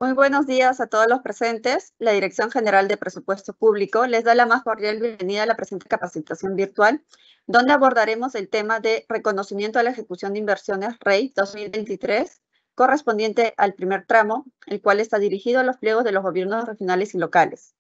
Muy buenos días a todos los presentes. La Dirección General de Presupuesto Público les da la más cordial bienvenida a la presente capacitación virtual, donde abordaremos el tema de reconocimiento a la ejecución de inversiones REI 2023, correspondiente al primer tramo, el cual está dirigido a los pliegos de los gobiernos regionales y locales.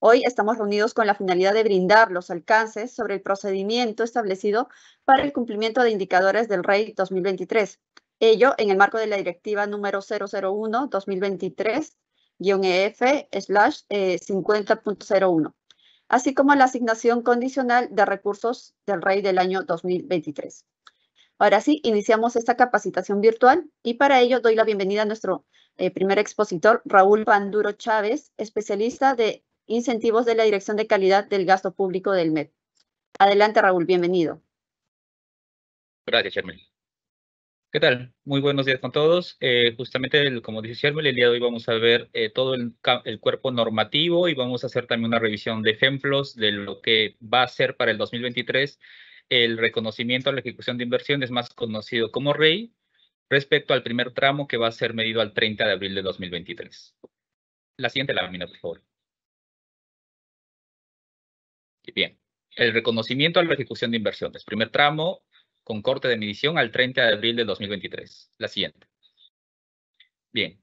Hoy estamos reunidos con la finalidad de brindar los alcances sobre el procedimiento establecido para el cumplimiento de indicadores del REI 2023. Ello en el marco de la directiva número 001-2023-EF/50.01, así como la asignación condicional de recursos del REI del año 2023. Ahora sí, iniciamos esta capacitación virtual y para ello doy la bienvenida a nuestro primer expositor, Raúl Panduro Chávez, especialista de incentivos de la Dirección de Calidad del Gasto Público del MEP. Adelante, Raúl, bienvenido. Gracias, Shermel. ¿Qué tal? Muy buenos días con todos. Justamente, como dice Shermel, el día de hoy vamos a ver todo el cuerpo normativo y vamos a hacer también una revisión de ejemplos de lo que va a ser para el 2023 el reconocimiento a la ejecución de inversiones, más conocido como REI, respecto al primer tramo que va a ser medido al 30 de abril de 2023. La siguiente lámina, por favor. Bien. El reconocimiento a la ejecución de inversiones. Primer tramo con corte de medición al 30 de abril de 2023. La siguiente. Bien.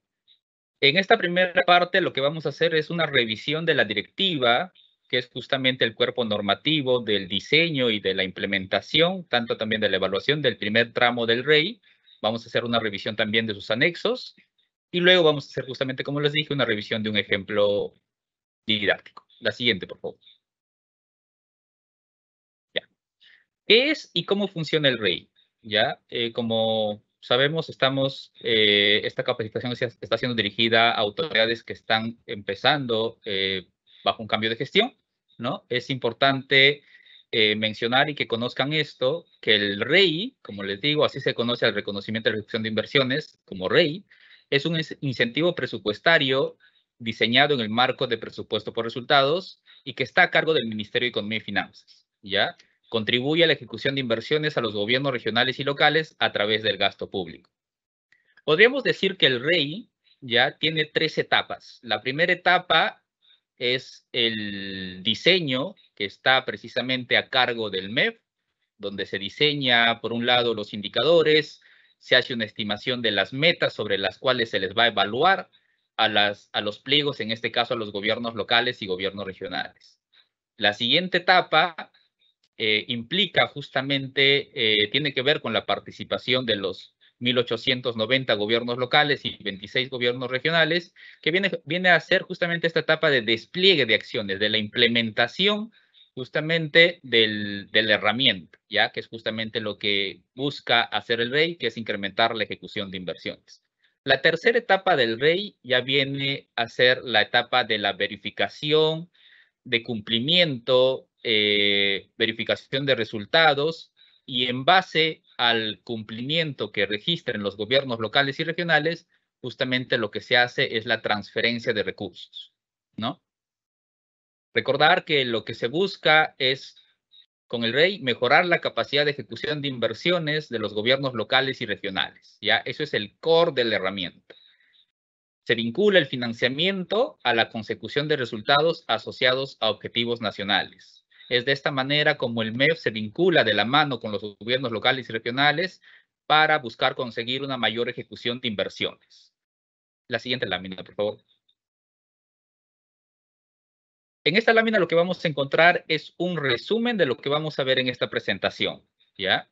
En esta primera parte lo que vamos a hacer es una revisión de la directiva, que es justamente el cuerpo normativo del diseño y de la implementación, tanto también de la evaluación del primer tramo del REI. Vamos a hacer una revisión también de sus anexos y luego vamos a hacer justamente, como les dije, una revisión de un ejemplo didáctico. La siguiente, por favor. Ya. ¿Qué es y cómo funciona el REI? Ya, como sabemos, esta capacitación está siendo dirigida a autoridades que están empezando bajo un cambio de gestión, ¿no? Es importante mencionar y que conozcan esto, que el REI, como les digo, así se conoce al reconocimiento de reducción de inversiones, como REI, es un incentivo presupuestario diseñado en el marco de presupuesto por resultados y que está a cargo del Ministerio de Economía y Finanzas, ¿ya? Contribuye a la ejecución de inversiones a los gobiernos regionales y locales a través del gasto público. Podríamos decir que el REI ya tiene 3 etapas. La primera etapa es el diseño, que está precisamente a cargo del MEF, donde se diseña, por un lado, los indicadores, se hace una estimación de las metas sobre las cuales se les va a evaluar a los pliegos, en este caso a los gobiernos locales y gobiernos regionales. La siguiente etapa implica justamente, tiene que ver con la participación de los 1.890 gobiernos locales y 26 gobiernos regionales, que viene a ser justamente esta etapa de despliegue de acciones, de la implementación justamente de la herramienta, ya que es justamente lo que busca hacer el REI, que es incrementar la ejecución de inversiones. La tercera etapa del REI ya viene a ser la etapa de la verificación, de cumplimiento, verificación de resultados, y en base al cumplimiento que registren los gobiernos locales y regionales, justamente lo que se hace es la transferencia de recursos, ¿no? Recordar que lo que se busca es, con el REI, mejorar la capacidad de ejecución de inversiones de los gobiernos locales y regionales, ¿ya? Eso es el core de la herramienta. Se vincula el financiamiento a la consecución de resultados asociados a objetivos nacionales. Es de esta manera como el MEF se vincula de la mano con los gobiernos locales y regionales para buscar conseguir una mayor ejecución de inversiones. La siguiente lámina, por favor. En esta lámina lo que vamos a encontrar es un resumen de lo que vamos a ver en esta presentación, ¿ya?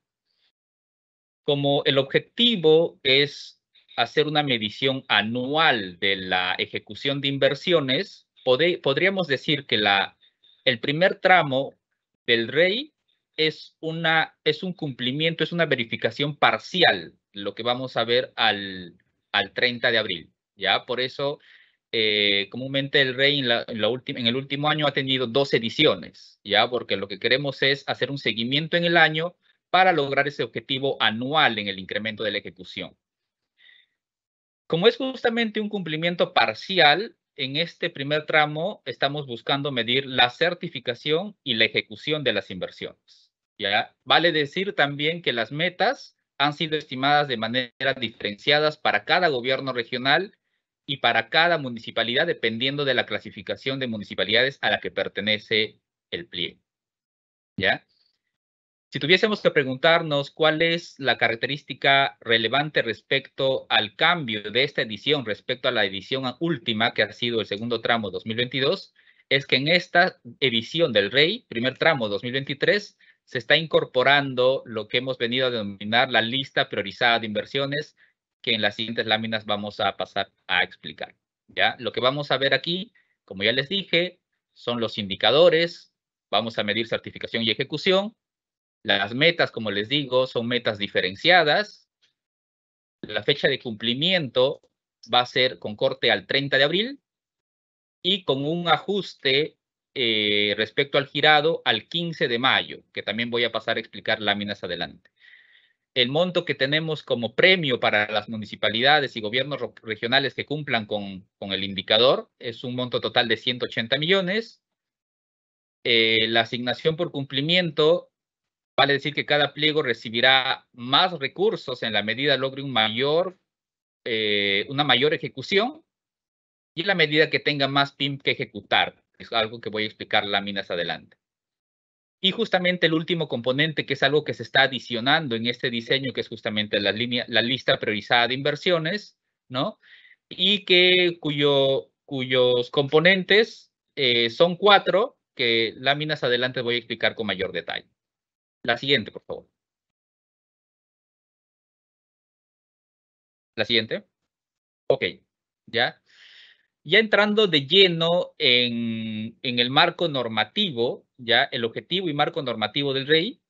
Como el objetivo es hacer una medición anual de la ejecución de inversiones, podríamos decir que el primer tramo del REI es un cumplimiento, es una verificación parcial, lo que vamos a ver al 30 de abril, ¿ya? Por eso, comúnmente el REI en el último año ha tenido 2 ediciones, ¿ya? Porque lo que queremos es hacer un seguimiento en el año para lograr ese objetivo anual en el incremento de la ejecución. Como es justamente un cumplimiento parcial, en este primer tramo estamos buscando medir la certificación y la ejecución de las inversiones, ¿ya? Vale decir también que las metas han sido estimadas de manera diferenciadas para cada gobierno regional y para cada municipalidad dependiendo de la clasificación de municipalidades a la que pertenece el pliego, ¿ya? Si tuviésemos que preguntarnos cuál es la característica relevante respecto al cambio de esta edición respecto a la edición última, que ha sido el segundo tramo 2022, es que en esta edición del REI, primer tramo 2023, se está incorporando lo que hemos venido a denominar la lista priorizada de inversiones, que en las siguientes láminas vamos a pasar a explicar, ¿ya? Lo que vamos a ver aquí, como ya les dije, son los indicadores, vamos a medir certificación y ejecución. Las metas, como les digo, son metas diferenciadas. La fecha de cumplimiento va a ser con corte al 30 de abril y con un ajuste respecto al girado al 15 de mayo, que también voy a pasar a explicar láminas adelante. El monto que tenemos como premio para las municipalidades y gobiernos regionales que cumplan con el indicador es un monto total de 180 millones. La asignación por cumplimiento vale decir que cada pliego recibirá más recursos en la medida logre una mayor ejecución y en la medida que tenga más PIM que ejecutar. Es algo que voy a explicar láminas adelante. Y justamente el último componente, que es algo que se está adicionando en este diseño, que es justamente la lista priorizada de inversiones, ¿no? Y cuyos componentes son 4, que láminas adelante voy a explicar con mayor detalle. La siguiente, por favor. La siguiente. Ok, ya. Ya entrando de lleno en el marco normativo, ya el objetivo y marco normativo del REI,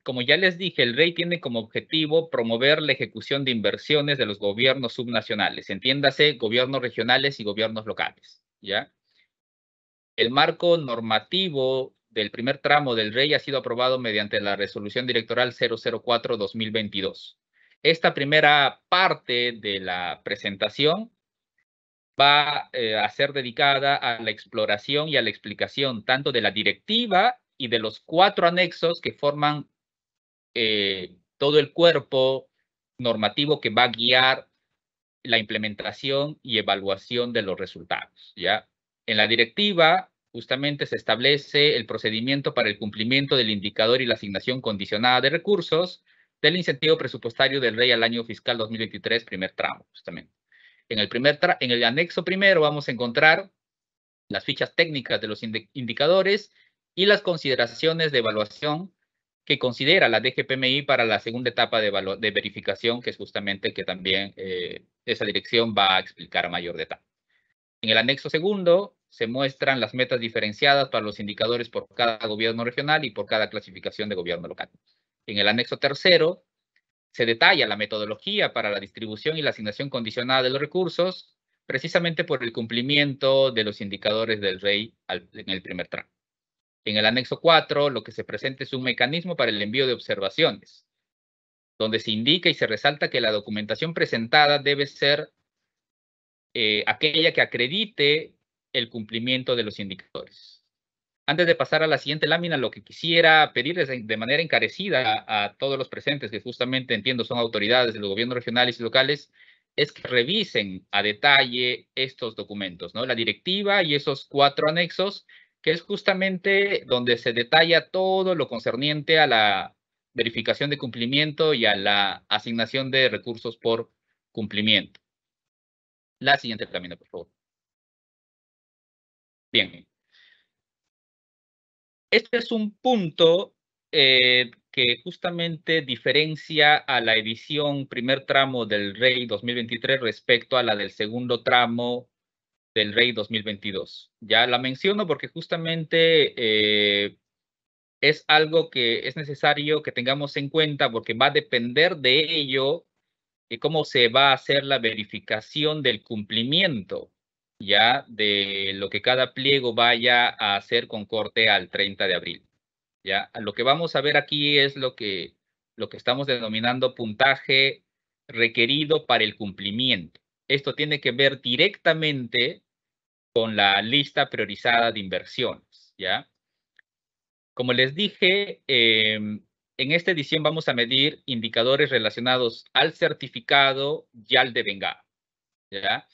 como ya les dije, el REI tiene como objetivo promover la ejecución de inversiones de los gobiernos subnacionales, entiéndase, gobiernos regionales y gobiernos locales, ¿ya? El marco normativo del primer tramo del REI ha sido aprobado mediante la Resolución Directoral 004-2022. Esta primera parte de la presentación va a ser dedicada a la exploración y a la explicación tanto de la directiva y de los 4 anexos que forman todo el cuerpo normativo que va a guiar la implementación y evaluación de los resultados, ¿ya? En la directiva, justamente se establece el procedimiento para el cumplimiento del indicador y la asignación condicionada de recursos del incentivo presupuestario del REI al año fiscal 2023, primer tramo, justamente. En el anexo primero vamos a encontrar las fichas técnicas de los indicadores y las consideraciones de evaluación que considera la DGPMI para la segunda etapa de verificación, que es justamente que también esa dirección va a explicar a mayor detalle. En el anexo segundo se muestran las metas diferenciadas para los indicadores por cada gobierno regional y por cada clasificación de gobierno local. En el anexo tercero se detalla la metodología para la distribución y la asignación condicionada de los recursos, precisamente por el cumplimiento de los indicadores del REI en el primer tramo. En el anexo 4, lo que se presenta es un mecanismo para el envío de observaciones, donde se indica y se resalta que la documentación presentada debe ser aquella que acredite el cumplimiento de los indicadores. Antes de pasar a la siguiente lámina, lo que quisiera pedirles de manera encarecida a todos los presentes, que justamente entiendo son autoridades de los gobiernos regionales y locales, es que revisen a detalle estos documentos, ¿no? La directiva y esos 4 anexos, que es justamente donde se detalla todo lo concerniente a la verificación de cumplimiento y a la asignación de recursos por cumplimiento. La siguiente lámina, por favor. Bien. Este es un punto que justamente diferencia a la edición primer tramo del REI 2023 respecto a la del segundo tramo del REI 2022. Ya la menciono porque justamente es algo que es necesario que tengamos en cuenta porque va a depender de ello y cómo se va a hacer la verificación del cumplimiento ya de lo que cada pliego vaya a hacer con corte al 30 de abril. ¿Ya? Lo que vamos a ver aquí es lo que estamos denominando puntaje requerido para el cumplimiento. Esto tiene que ver directamente con la lista priorizada de inversiones, ¿ya? Como les dije, en esta edición vamos a medir indicadores relacionados al certificado y al devengado, ¿ya?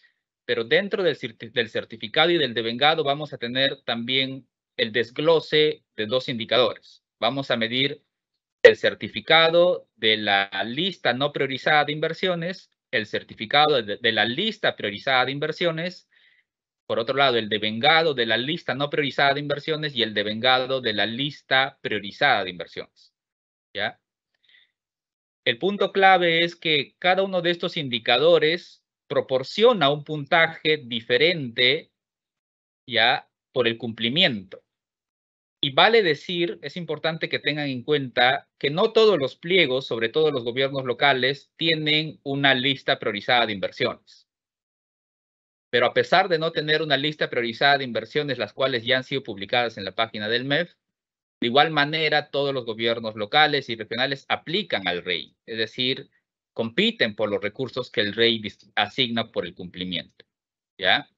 Pero dentro del certificado y del devengado vamos a tener también el desglose de dos indicadores. Vamos a medir el certificado de la lista no priorizada de inversiones, el certificado de la lista priorizada de inversiones, por otro lado, el devengado de la lista no priorizada de inversiones y el devengado de la lista priorizada de inversiones, ¿ya? El punto clave es que cada uno de estos indicadores proporciona un puntaje diferente, ¿ya? Por el cumplimiento. Y vale decir, es importante que tengan en cuenta que no todos los pliegos, sobre todo los gobiernos locales, tienen una lista priorizada de inversiones. Pero a pesar de no tener una lista priorizada de inversiones, las cuales ya han sido publicadas en la página del MEF, de igual manera todos los gobiernos locales y regionales aplican al REI, es decir, compiten por los recursos que el REI asigna por el cumplimiento, ¿ya?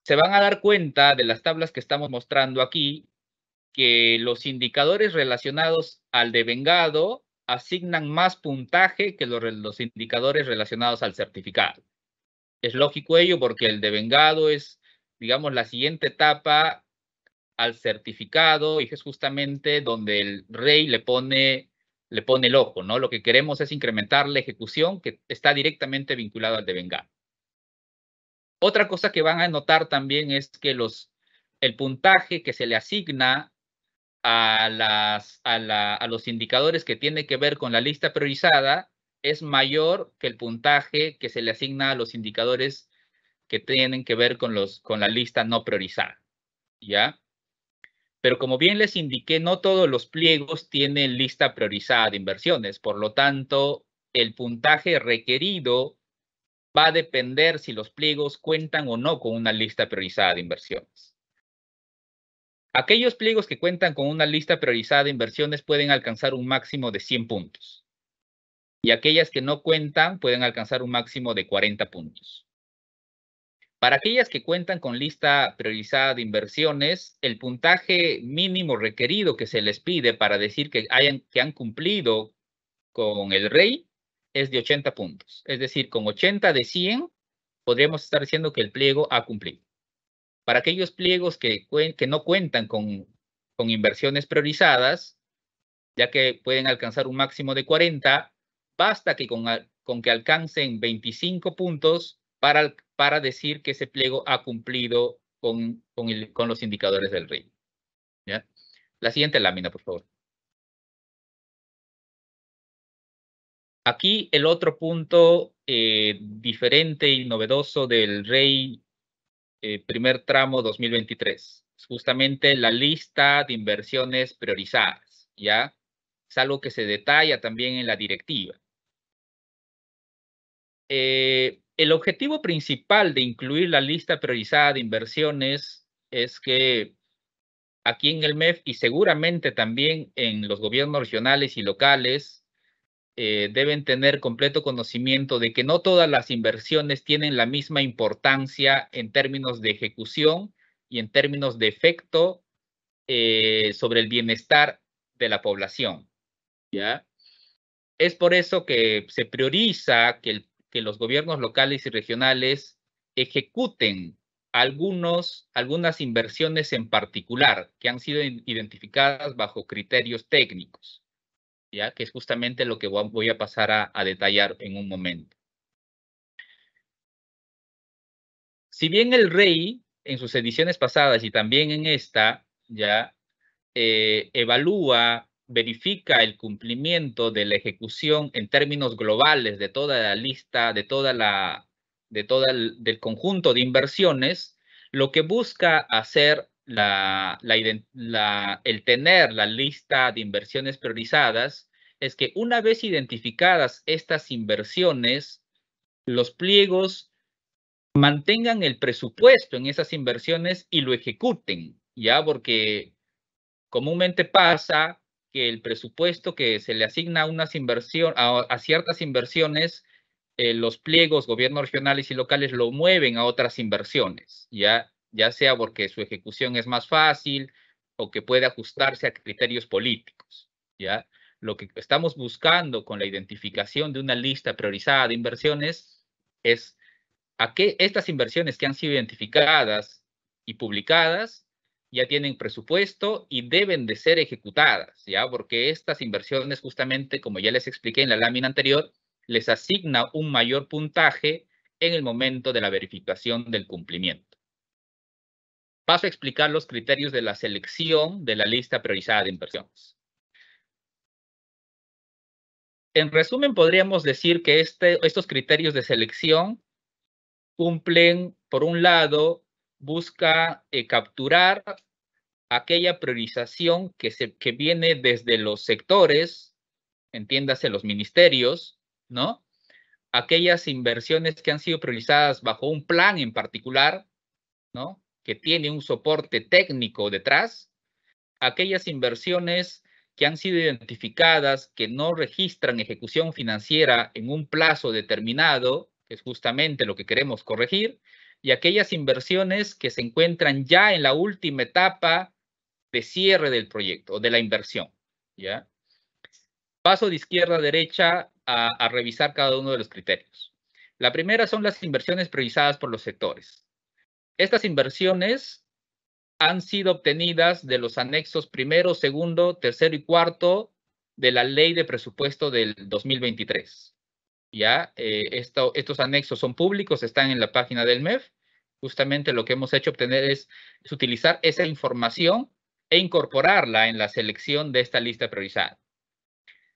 Se van a dar cuenta de las tablas que estamos mostrando aquí, que los indicadores relacionados al devengado asignan más puntaje que los indicadores relacionados al certificado. Es lógico ello porque el devengado es, digamos, la siguiente etapa al certificado y es justamente donde el REI le pone el ojo, ¿no? Lo que queremos es incrementar la ejecución que está directamente vinculado al devengado. Otra cosa que van a notar también es que el puntaje que se le asigna a los indicadores que tiene que ver con la lista priorizada es mayor que el puntaje que se le asigna a los indicadores que tienen que ver con la lista no priorizada, ¿ya? Pero como bien les indiqué, no todos los pliegos tienen lista priorizada de inversiones. Por lo tanto, el puntaje requerido va a depender si los pliegos cuentan o no con una lista priorizada de inversiones. Aquellos pliegos que cuentan con una lista priorizada de inversiones pueden alcanzar un máximo de 100 puntos. Y aquellas que no cuentan pueden alcanzar un máximo de 40 puntos. Para aquellas que cuentan con lista priorizada de inversiones, el puntaje mínimo requerido que se les pide para decir que han cumplido con el REI es de 80 puntos. Es decir, con 80 de 100 podríamos estar diciendo que el pliego ha cumplido. Para aquellos pliegos que no cuentan con inversiones priorizadas, ya que pueden alcanzar un máximo de 40, basta que con que alcancen 25 puntos para decir que ese pliego ha cumplido con los indicadores del REI, ¿ya? La siguiente lámina, por favor. Aquí el otro punto diferente y novedoso del REI primer tramo 2023. Es justamente la lista de inversiones priorizadas, ¿ya? Es algo que se detalla también en la directiva. El objetivo principal de incluir la lista priorizada de inversiones es que aquí en el MEF y seguramente también en los gobiernos regionales y locales deben tener completo conocimiento de que no todas las inversiones tienen la misma importancia en términos de ejecución y en términos de efecto sobre el bienestar de la población, ¿ya? Es por eso que se prioriza que los gobiernos locales y regionales ejecuten algunas inversiones en particular que han sido identificadas bajo criterios técnicos, ¿ya? Que es justamente lo que voy a pasar a detallar en un momento. Si bien el REI, en sus ediciones pasadas y también en esta, ya evalúa, verifica el cumplimiento de la ejecución en términos globales de toda la lista, del conjunto de inversiones, lo que busca hacer el tener la lista de inversiones priorizadas es que una vez identificadas estas inversiones, los pliegos mantengan el presupuesto en esas inversiones y lo ejecuten, ¿ya? Porque comúnmente pasa que el presupuesto que se le asigna a ciertas inversiones, los pliegos, gobiernos regionales y locales lo mueven a otras inversiones, ya sea porque su ejecución es más fácil o que puede ajustarse a criterios políticos, ¿ya? Lo que estamos buscando con la identificación de una lista priorizada de inversiones es Estas inversiones que han sido identificadas y publicadas ya tienen presupuesto y deben de ser ejecutadas, ¿ya? Porque estas inversiones, justamente, como ya les expliqué en la lámina anterior, les asigna un mayor puntaje en el momento de la verificación del cumplimiento. Paso a explicar los criterios de la selección de la lista priorizada de inversiones. En resumen, podríamos decir que estos criterios de selección cumplen, por un lado, busca capturar aquella priorización que viene desde los sectores, entiéndase los ministerios, ¿no? Aquellas inversiones que han sido priorizadas bajo un plan en particular, ¿no? Que tiene un soporte técnico detrás, aquellas inversiones que han sido identificadas que no registran ejecución financiera en un plazo determinado, que es justamente lo que queremos corregir, y aquellas inversiones que se encuentran ya en la última etapa de cierre del proyecto o de la inversión, ¿ya? Paso de izquierda a derecha a revisar cada uno de los criterios. La primera son las inversiones priorizadas por los sectores. Estas inversiones han sido obtenidas de los anexos primero, segundo, tercero y cuarto de la Ley de Presupuesto del 2023. ¿Ya? Estos anexos son públicos, están en la página del MEF. Justamente lo que hemos hecho obtener es utilizar esa información e incorporarla en la selección de esta lista priorizada.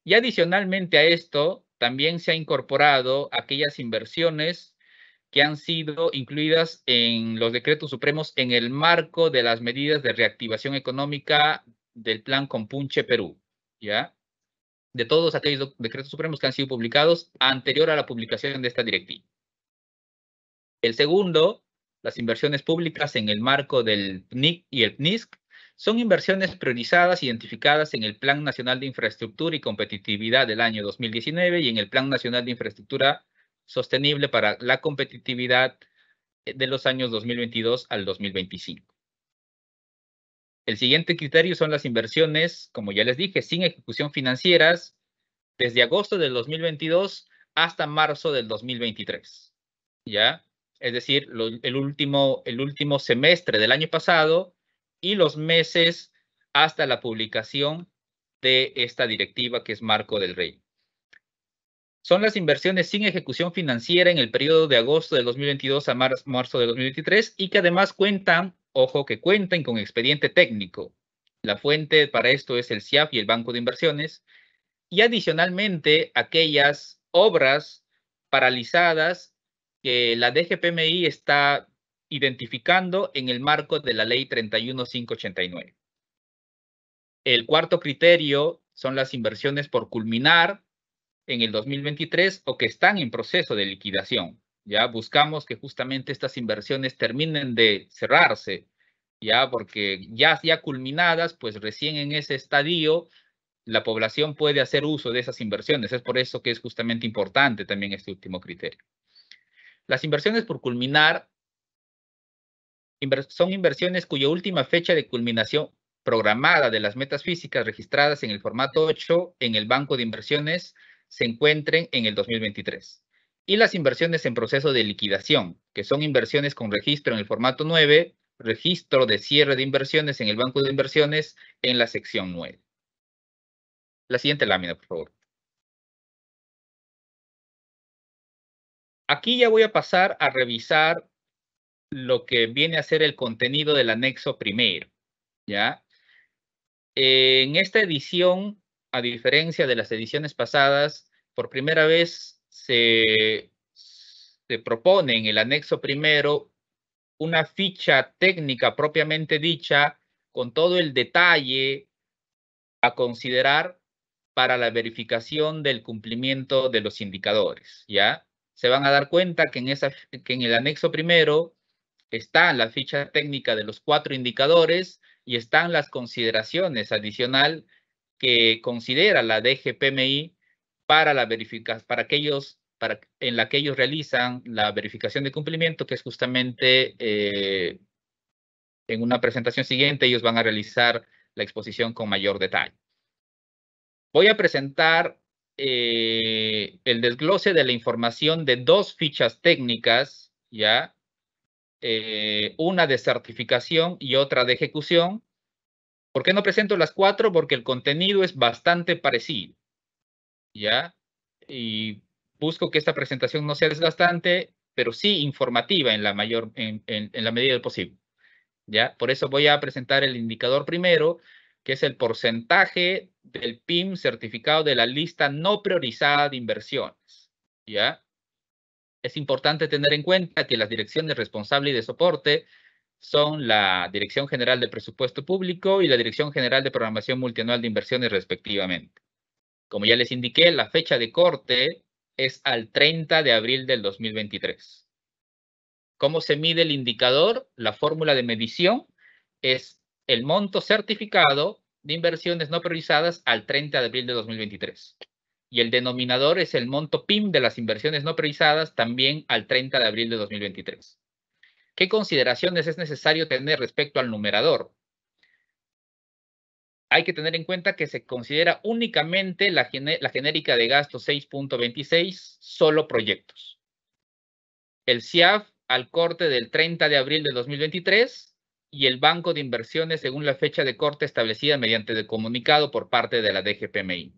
Y adicionalmente a esto, también se ha incorporado aquellas inversiones que han sido incluidas en los decretos supremos en el marco de las medidas de reactivación económica del Plan Compunche Perú, ¿ya? De todos aquellos decretos supremos que han sido publicados anterior a la publicación de esta directiva. El segundo, las inversiones públicas en el marco del PNIC y el PNISC, son inversiones priorizadas identificadas en el Plan Nacional de Infraestructura y Competitividad del año 2019 y en el Plan Nacional de Infraestructura Sostenible para la Competitividad de los años 2022 al 2025. El siguiente criterio son las inversiones, como ya les dije, sin ejecución financieras desde agosto del 2022 hasta marzo del 2023. ¿Ya? Es decir, el último semestre del año pasado y los meses hasta la publicación de esta directiva que es Marco del Rey. Son las inversiones sin ejecución financiera en el periodo de agosto de 2022 a marzo de 2023 y que además cuentan, ojo, que cuentan con expediente técnico. La fuente para esto es el CIAF y el Banco de Inversiones. Y adicionalmente, aquellas obras paralizadas que la DGPMI está identificando en el marco de la Ley 31589. El cuarto criterio son las inversiones por culminar en el 2023 o que están en proceso de liquidación. Ya buscamos que justamente estas inversiones terminen de cerrarse, ya porque ya culminadas, pues recién en ese estadio la población puede hacer uso de esas inversiones. Es por eso que es justamente importante también este último criterio. Las inversiones por culminar son inversiones cuya última fecha de culminación programada de las metas físicas registradas en el formato 8 en el Banco de Inversiones se encuentren en el 2023. Y las inversiones en proceso de liquidación, que son inversiones con registro en el formato 9, registro de cierre de inversiones en el Banco de Inversiones en la sección 9. La siguiente lámina, por favor. Aquí ya voy a pasar a revisar lo que viene a ser el contenido del anexo primero, ¿ya? En esta edición, a diferencia de las ediciones pasadas, por primera vez se propone en el anexo primero una ficha técnica propiamente dicha con todo el detalle a considerar para la verificación del cumplimiento de los indicadores, ¿ya? Se van a dar cuenta que en el anexo primero está la ficha técnica de los 4 indicadores y están las consideraciones adicional que considera la DGPMI para la en la que ellos realizan la verificación de cumplimiento, que es justamente en una presentación siguiente ellos van a realizar la exposición con mayor detalle. Voy a presentar el desglose de la información de 2 fichas técnicas ¿ya? Una de certificación y otra de ejecución. ¿Por qué no presento las 4? Porque el contenido es bastante parecido, ¿ya? Y busco que esta presentación no sea desgastante, pero sí informativa en la medida del posible, ¿ya? Por eso voy a presentar el indicador primero, que es el porcentaje del PIM certificado de la lista no priorizada de inversiones, ¿ya? Es importante tener en cuenta que las direcciones responsable y de soporte son la Dirección General de Presupuesto Público y la Dirección General de Programación Multianual de Inversiones, respectivamente. Como ya les indiqué, la fecha de corte es al 30 de abril del 2023. ¿Cómo se mide el indicador? La fórmula de medición es el monto certificado de inversiones no priorizadas al 30 de abril de 2023. Y el denominador es el monto PIM de las inversiones no priorizadas también al 30 de abril de 2023. ¿Qué consideraciones es necesario tener respecto al numerador? Hay que tener en cuenta que se considera únicamente la genérica de gasto 6.26, solo proyectos. El CIAF al corte del 30 de abril de 2023 y el Banco de Inversiones según la fecha de corte establecida mediante el comunicado por parte de la DGPMI.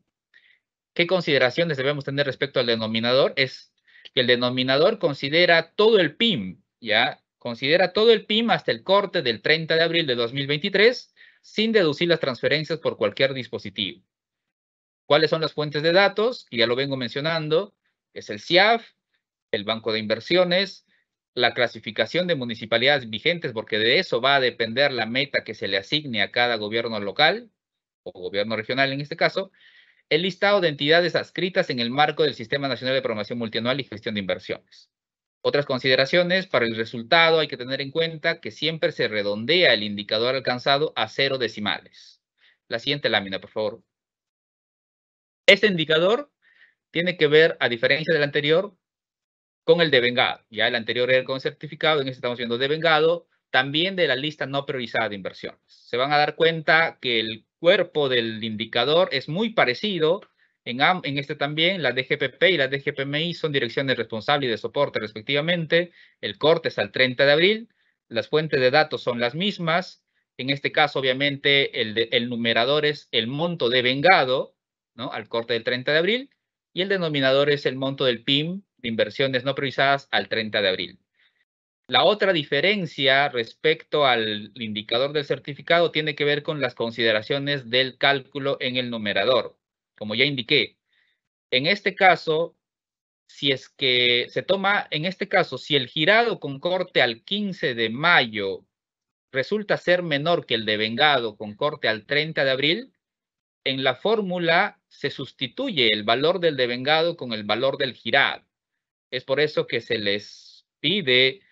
¿Qué consideraciones debemos tener respecto al denominador? Es que el denominador considera todo el PIM, ¿ya? Considera todo el PIM hasta el corte del 30 de abril de 2023 sin deducir las transferencias por cualquier dispositivo. ¿Cuáles son las fuentes de datos? Ya lo vengo mencionando. Es el CIAF, el Banco de Inversiones, la clasificación de municipalidades vigentes, porque de eso va a depender la meta que se le asigne a cada gobierno local o gobierno regional en este caso, el listado de entidades adscritas en el marco del Sistema Nacional de Programación Multianual y Gestión de Inversiones. Otras consideraciones, para el resultado hay que tener en cuenta que siempre se redondea el indicador alcanzado a 0 decimales. La siguiente lámina, por favor. Este indicador tiene que ver, a diferencia del anterior, con el devengado. Ya el anterior era con certificado, en este estamos viendo devengado, también de la lista no priorizada de inversiones. Se van a dar cuenta que el cuerpo del indicador es muy parecido. En este también, la DGPP y la DGPMI son direcciones responsables y de soporte respectivamente. El corte es al 30 de abril. Las fuentes de datos son las mismas. En este caso, obviamente, el numerador es el monto devengado, ¿no? Al corte del 30 de abril. Y el denominador es el monto del PIM de inversiones no priorizadas al 30 de abril. La otra diferencia respecto al indicador del certificado tiene que ver con las consideraciones del cálculo en el numerador. Como ya indiqué, en este caso, si es que se toma, en este caso, si el girado con corte al 15 de mayo resulta ser menor que el devengado con corte al 30 de abril, en la fórmula se sustituye el valor del devengado con el valor del girado. Es por eso que se les pide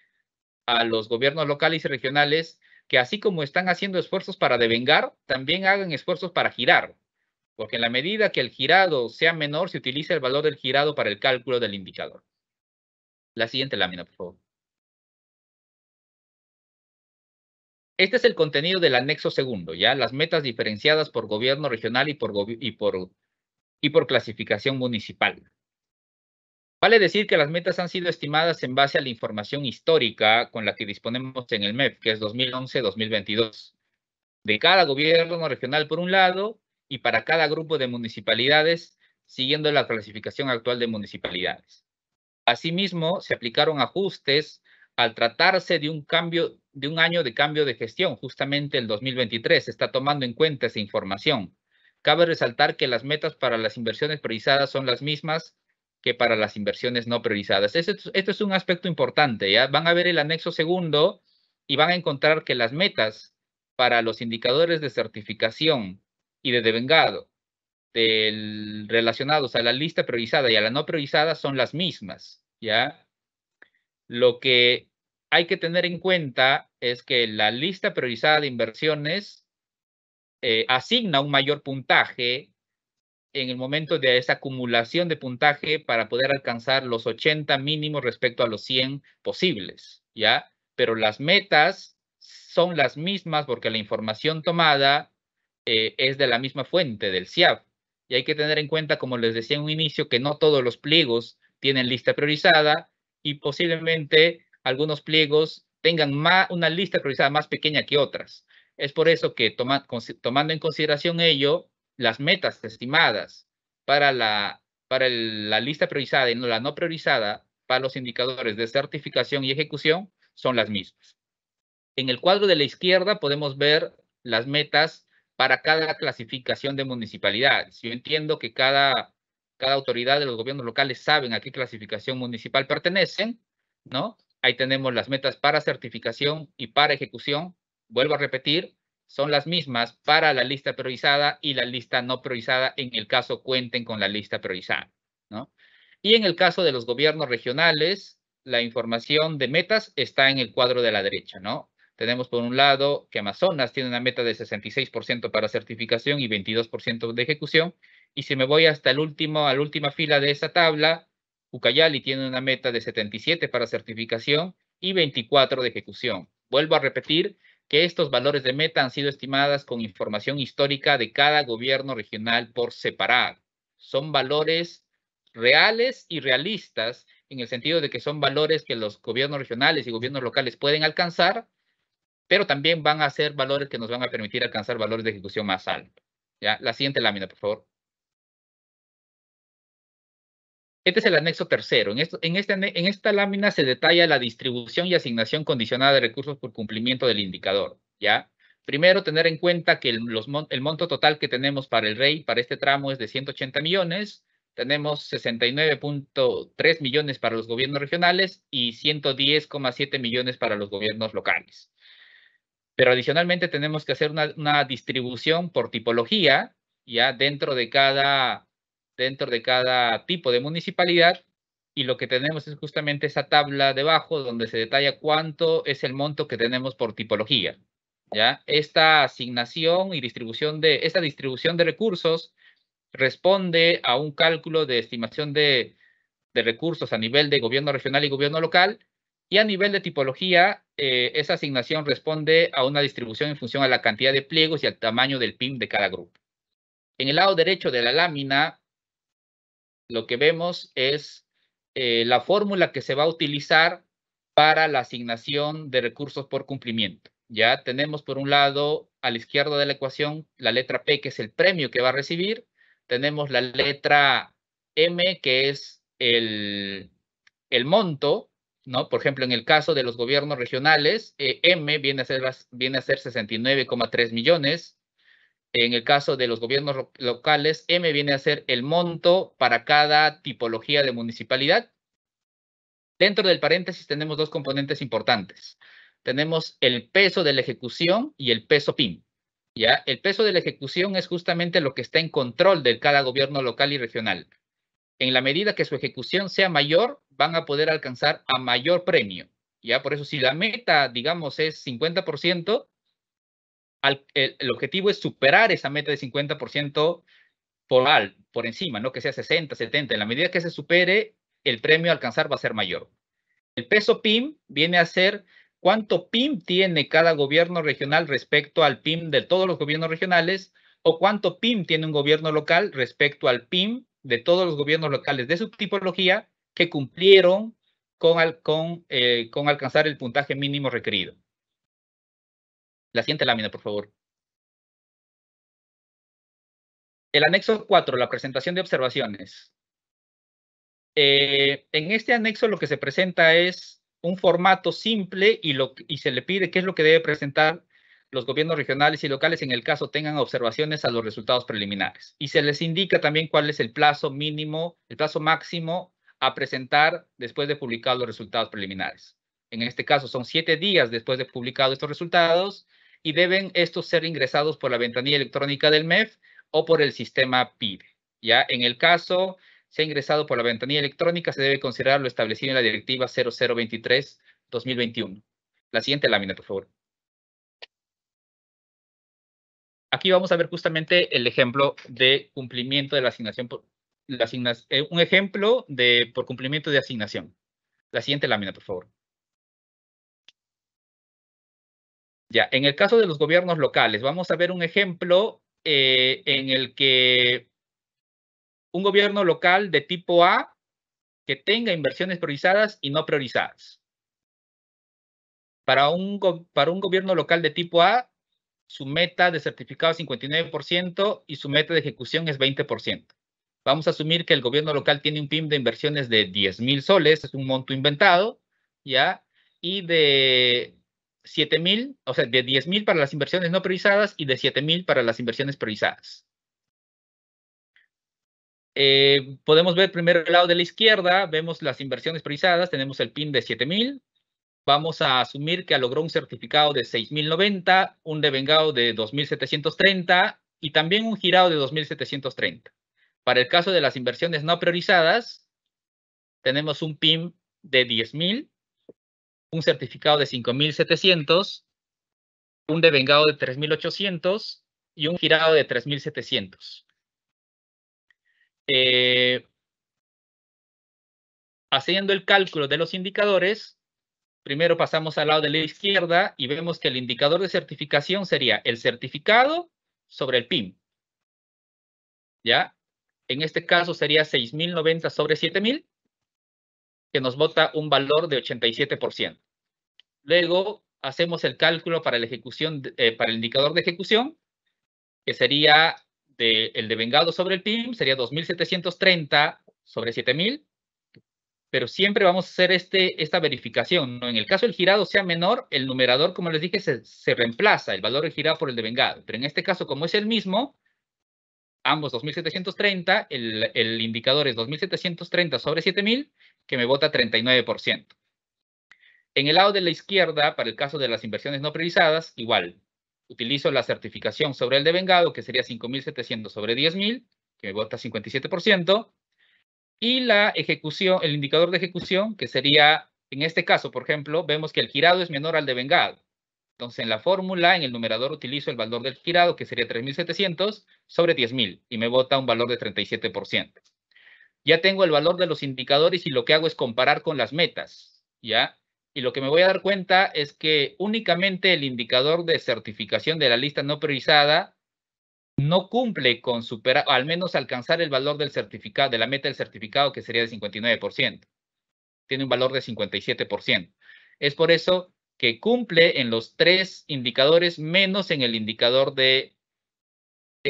a los gobiernos locales y regionales que así como están haciendo esfuerzos para devengar, también hagan esfuerzos para girar, porque en la medida que el girado sea menor, se utiliza el valor del girado para el cálculo del indicador. La siguiente lámina, por favor. Este es el contenido del anexo segundo, ¿ya? Las metas diferenciadas por gobierno regional y por clasificación municipal. Vale decir que las metas han sido estimadas en base a la información histórica con la que disponemos en el MEP, que es 2011-2022, de cada gobierno regional por un lado y para cada grupo de municipalidades, siguiendo la clasificación actual de municipalidades. Asimismo, se aplicaron ajustes al tratarse de un año de cambio de gestión, justamente el 2023, se está tomando en cuenta esa información. Cabe resaltar que las metas para las inversiones priorizadas son las mismas que para las inversiones no priorizadas. Esto es un aspecto importante, ¿ya? Van a ver el anexo segundo y van a encontrar que las metas para los indicadores de certificación y de devengado relacionados a la lista priorizada y a la no priorizada son las mismas, ¿ya? Lo que hay que tener en cuenta es que la lista priorizada de inversiones asigna un mayor puntaje en el momento de esa acumulación de puntaje para poder alcanzar los 80 mínimos respecto a los 100 posibles, ¿ya? Pero las metas son las mismas porque la información tomada es de la misma fuente, del CIAF. Y hay que tener en cuenta, como les decía en un inicio, que no todos los pliegos tienen lista priorizada y posiblemente algunos pliegos tengan una lista priorizada más pequeña que otras. Es por eso que tomando en consideración ello, las metas estimadas para la lista priorizada y la no priorizada para los indicadores de certificación y ejecución son las mismas. En el cuadro de la izquierda podemos ver las metas para cada clasificación de municipalidades. Yo entiendo que cada autoridad de los gobiernos locales saben a qué clasificación municipal pertenecen, ¿no? Ahí tenemos las metas para certificación y para ejecución. Vuelvo a repetir, son las mismas para la lista priorizada y la lista no priorizada en el caso cuenten con la lista priorizada, ¿no? Y en el caso de los gobiernos regionales, la información de metas está en el cuadro de la derecha, ¿no? Tenemos por un lado que Amazonas tiene una meta de 66% para certificación y 22% de ejecución. Y si me voy hasta a la última fila de esa tabla, Ucayali tiene una meta de 77 para certificación y 24 de ejecución. Vuelvo a repetir que estos valores de meta han sido estimadas con información histórica de cada gobierno regional por separado. Son valores reales y realistas en el sentido de que son valores que los gobiernos regionales y gobiernos locales pueden alcanzar, pero también van a ser valores que nos van a permitir alcanzar valores de ejecución más altos. ¿Ya? La siguiente lámina, por favor. Este es el anexo tercero. En esta lámina se detalla la distribución y asignación condicionada de recursos por cumplimiento del indicador. ¿Ya? Primero, tener en cuenta que el monto total que tenemos para el REI, para este tramo, es de 180 millones. Tenemos 69.3 millones para los gobiernos regionales y 110,7 millones para los gobiernos locales. Pero adicionalmente tenemos que hacer una distribución por tipología, ya dentro de cada tipo de municipalidad, y lo que tenemos es justamente esa tabla debajo donde se detalla cuánto es el monto que tenemos por tipología. ¿Ya? Esta asignación y distribución de recursos responde a un cálculo de estimación de recursos a nivel de gobierno regional y gobierno local, y a nivel de tipología, esa asignación responde a una distribución en función a la cantidad de pliegos y al tamaño del PIM de cada grupo. En el lado derecho de la lámina, lo que vemos es la fórmula que se va a utilizar para la asignación de recursos por cumplimiento. Ya tenemos por un lado, a la izquierda de la ecuación, la letra P, que es el premio que va a recibir. Tenemos la letra M, que es el monto, ¿no? Por ejemplo, en el caso de los gobiernos regionales, M viene a ser 69,3 millones. En el caso de los gobiernos locales, M viene a ser el monto para cada tipología de municipalidad. Dentro del paréntesis tenemos dos componentes importantes. Tenemos el peso de la ejecución y el peso PIM. ¿Ya? El peso de la ejecución es justamente lo que está en control de cada gobierno local y regional. En la medida que su ejecución sea mayor, van a poder alcanzar a mayor premio. ¿Ya? Por eso, si la meta, digamos, es 50%, el objetivo es superar esa meta de 50% por encima, ¿no? Que sea 60, 70. En la medida que se supere, el premio a alcanzar va a ser mayor. El peso PIM viene a ser cuánto PIM tiene cada gobierno regional respecto al PIM de todos los gobiernos regionales, o cuánto PIM tiene un gobierno local respecto al PIM de todos los gobiernos locales de su tipología que cumplieron con alcanzar el puntaje mínimo requerido. La siguiente lámina, por favor. El anexo 4, la presentación de observaciones. En este anexo lo que se presenta es un formato simple y se le pide qué es lo que debe presentar los gobiernos regionales y locales en el caso tengan observaciones a los resultados preliminares. Y se les indica también cuál es el plazo mínimo, el plazo máximo a presentar después de publicar los resultados preliminares. En este caso son 7 días después de publicados estos resultados y deben estos ser ingresados por la ventanilla electrónica del MEF o por el sistema PIDE. Ya en el caso se ha ingresado por la ventanilla electrónica, se debe considerar lo establecido en la directiva 0023-2021. La siguiente lámina, por favor. Aquí vamos a ver justamente el ejemplo de cumplimiento de la asignación, un ejemplo por cumplimiento de asignación. La siguiente lámina, por favor. Ya, en el caso de los gobiernos locales, vamos a ver un ejemplo en el que un gobierno local de tipo A que tenga inversiones priorizadas y no priorizadas. Para un gobierno local de tipo A, su meta de certificado es 59% y su meta de ejecución es 20%. Vamos a asumir que el gobierno local tiene un PIB de inversiones de 10.000 soles, es un monto inventado, ¿ya? Y de 7.000, o sea, de 10.000 para las inversiones no priorizadas y de 7.000 para las inversiones priorizadas. Podemos ver primero el lado de la izquierda, vemos las inversiones priorizadas, tenemos el PIB de 7.000. Vamos a asumir que logró un certificado de 6.090, un devengado de 2.730 y también un girado de 2.730. Para el caso de las inversiones no priorizadas, tenemos un PIB de 10.000, un certificado de 5.700, un devengado de 3.800 y un girado de 3.700. Haciendo el cálculo de los indicadores, primero pasamos al lado de la izquierda y vemos que el indicador de certificación sería el certificado sobre el PIB. ¿Ya? En este caso sería 6.090 sobre 7.000, que nos bota un valor de 87%. Luego hacemos el cálculo para la ejecución, para el indicador de ejecución, que sería el devengado sobre el PIB, sería 2.730 sobre 7.000, pero siempre vamos a hacer esta verificación, ¿no? En el caso del girado sea menor, el numerador, como les dije, se reemplaza el valor del girado por el devengado. Pero en este caso, como es el mismo, ambos 2.730, el indicador es 2.730 sobre 7.000, que me bota 39%. En el lado de la izquierda, para el caso de las inversiones no priorizadas, igual. Utilizo la certificación sobre el devengado, que sería 5.700 sobre 10.000, que me bota 57%. Y la ejecución, el indicador de ejecución, que sería, en este caso, por ejemplo, vemos que el girado es menor al devengado. Entonces, en la fórmula, en el numerador, utilizo el valor del girado, que sería 3.700 sobre 10.000, y me bota un valor de 37%. Ya tengo el valor de los indicadores y lo que hago es comparar con las metas, ¿ya? Y lo que me voy a dar cuenta es que únicamente el indicador de certificación de la lista no priorizada no cumple con superar, o al menos alcanzar el valor del certificado, de la meta del certificado, que sería de 59%. Tiene un valor de 57%. Es por eso que cumple en los 3 indicadores, menos en el indicador de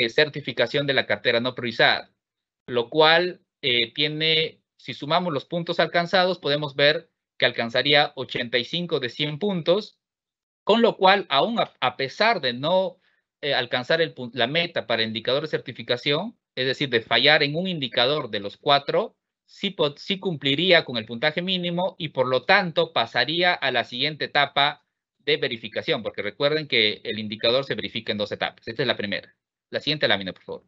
certificación de la cartera no priorizada, lo cual tiene, si sumamos los puntos alcanzados, podemos ver que alcanzaría 85 de 100 puntos, con lo cual, aún a pesar de no alcanzar la meta para el indicador de certificación, es decir, de fallar en un indicador de los 4, sí cumpliría con el puntaje mínimo y por lo tanto pasaría a la siguiente etapa de verificación, porque recuerden que el indicador se verifica en 2 etapas. Esta es la primera. La siguiente lámina, por favor.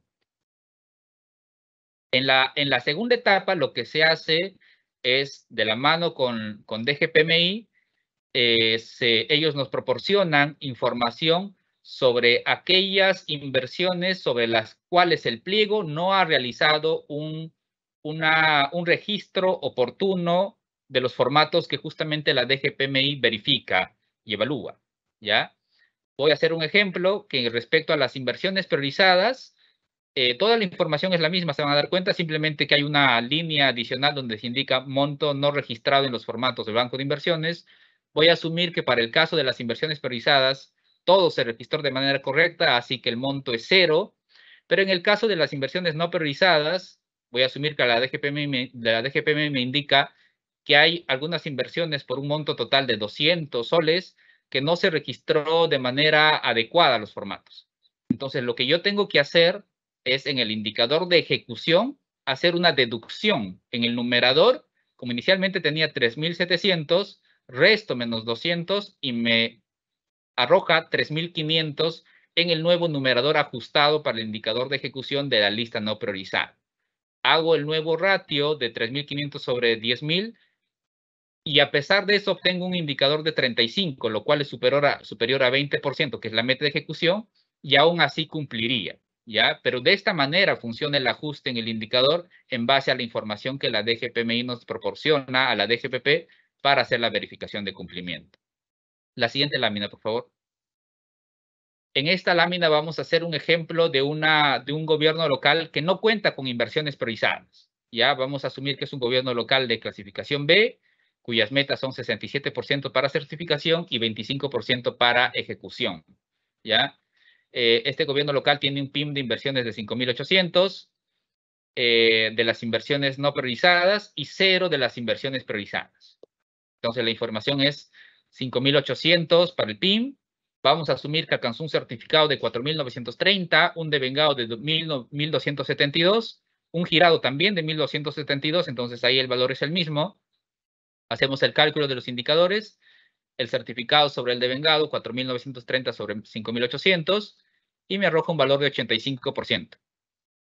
En la segunda etapa, lo que se hace es, de la mano con DGPMI, ellos nos proporcionan información sobre aquellas inversiones sobre las cuales el pliego no ha realizado un registro oportuno de los formatos que justamente la DGPMI verifica y evalúa, ¿ya? Voy a hacer un ejemplo que respecto a las inversiones priorizadas, toda la información es la misma, se van a dar cuenta, simplemente que hay una línea adicional donde se indica monto no registrado en los formatos del banco de inversiones. Voy a asumir que para el caso de las inversiones priorizadas, todo se registró de manera correcta, así que el monto es 0. Pero en el caso de las inversiones no priorizadas, voy a asumir que la DGPM me indica que hay algunas inversiones por un monto total de 200 soles que no se registró de manera adecuada a los formatos. Entonces, lo que yo tengo que hacer es en el indicador de ejecución hacer una deducción en el numerador. Como inicialmente tenía 3.700, resto menos 200 y me arroja 3.500 en el nuevo numerador ajustado para el indicador de ejecución de la lista no priorizada. Hago el nuevo ratio de 3.500 sobre 10.000 y a pesar de eso obtengo un indicador de 35, lo cual es superior a 20%, que es la meta de ejecución, y aún así cumpliría, ¿ya? Pero de esta manera funciona el ajuste en el indicador en base a la información que la DGPMI nos proporciona a la DGPP para hacer la verificación de cumplimiento. La siguiente lámina, por favor. En esta lámina vamos a hacer un ejemplo de un gobierno local que no cuenta con inversiones priorizadas. Ya vamos a asumir que es un gobierno local de clasificación B, cuyas metas son 67% para certificación y 25% para ejecución, ¿ya? Este gobierno local tiene un PIB de inversiones de 5.800, de las inversiones no priorizadas y 0 de las inversiones priorizadas. Entonces, la información es 5.800 para el PIB. Vamos a asumir que alcanzó un certificado de 4.930, un devengado de 1.272, un girado también de 1.272, entonces ahí el valor es el mismo. Hacemos el cálculo de los indicadores, el certificado sobre el devengado, 4.930 sobre 5.800, y me arroja un valor de 85%.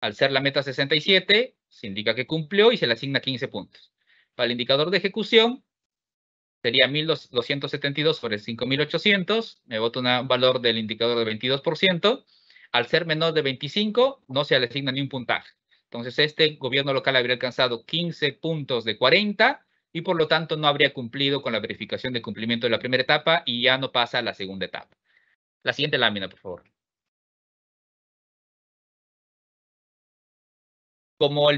Al ser la meta 67, se indica que cumplió y se le asigna 15 puntos. Para el indicador de ejecución, sería 1.272 sobre 5.800, me bota un valor del indicador de 22%. Al ser menor de 25, no se le asigna ni un puntaje. Entonces, este gobierno local habría alcanzado 15 puntos de 40 y por lo tanto no habría cumplido con la verificación de cumplimiento de la primera etapa y ya no pasa a la segunda etapa. La siguiente lámina, por favor. Como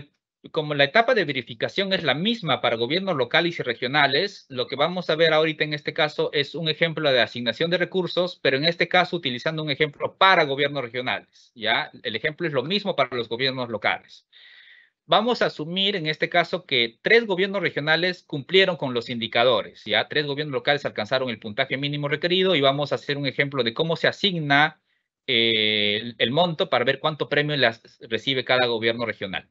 la etapa de verificación es la misma para gobiernos locales y regionales, lo que vamos a ver ahorita en este caso es un ejemplo de asignación de recursos, pero en este caso utilizando un ejemplo para gobiernos regionales, ¿ya? El ejemplo es lo mismo para los gobiernos locales. Vamos a asumir en este caso que 3 gobiernos regionales cumplieron con los indicadores, ¿ya? 3 gobiernos locales alcanzaron el puntaje mínimo requerido y vamos a hacer un ejemplo de cómo se asigna el monto para ver cuánto premio recibe cada gobierno regional.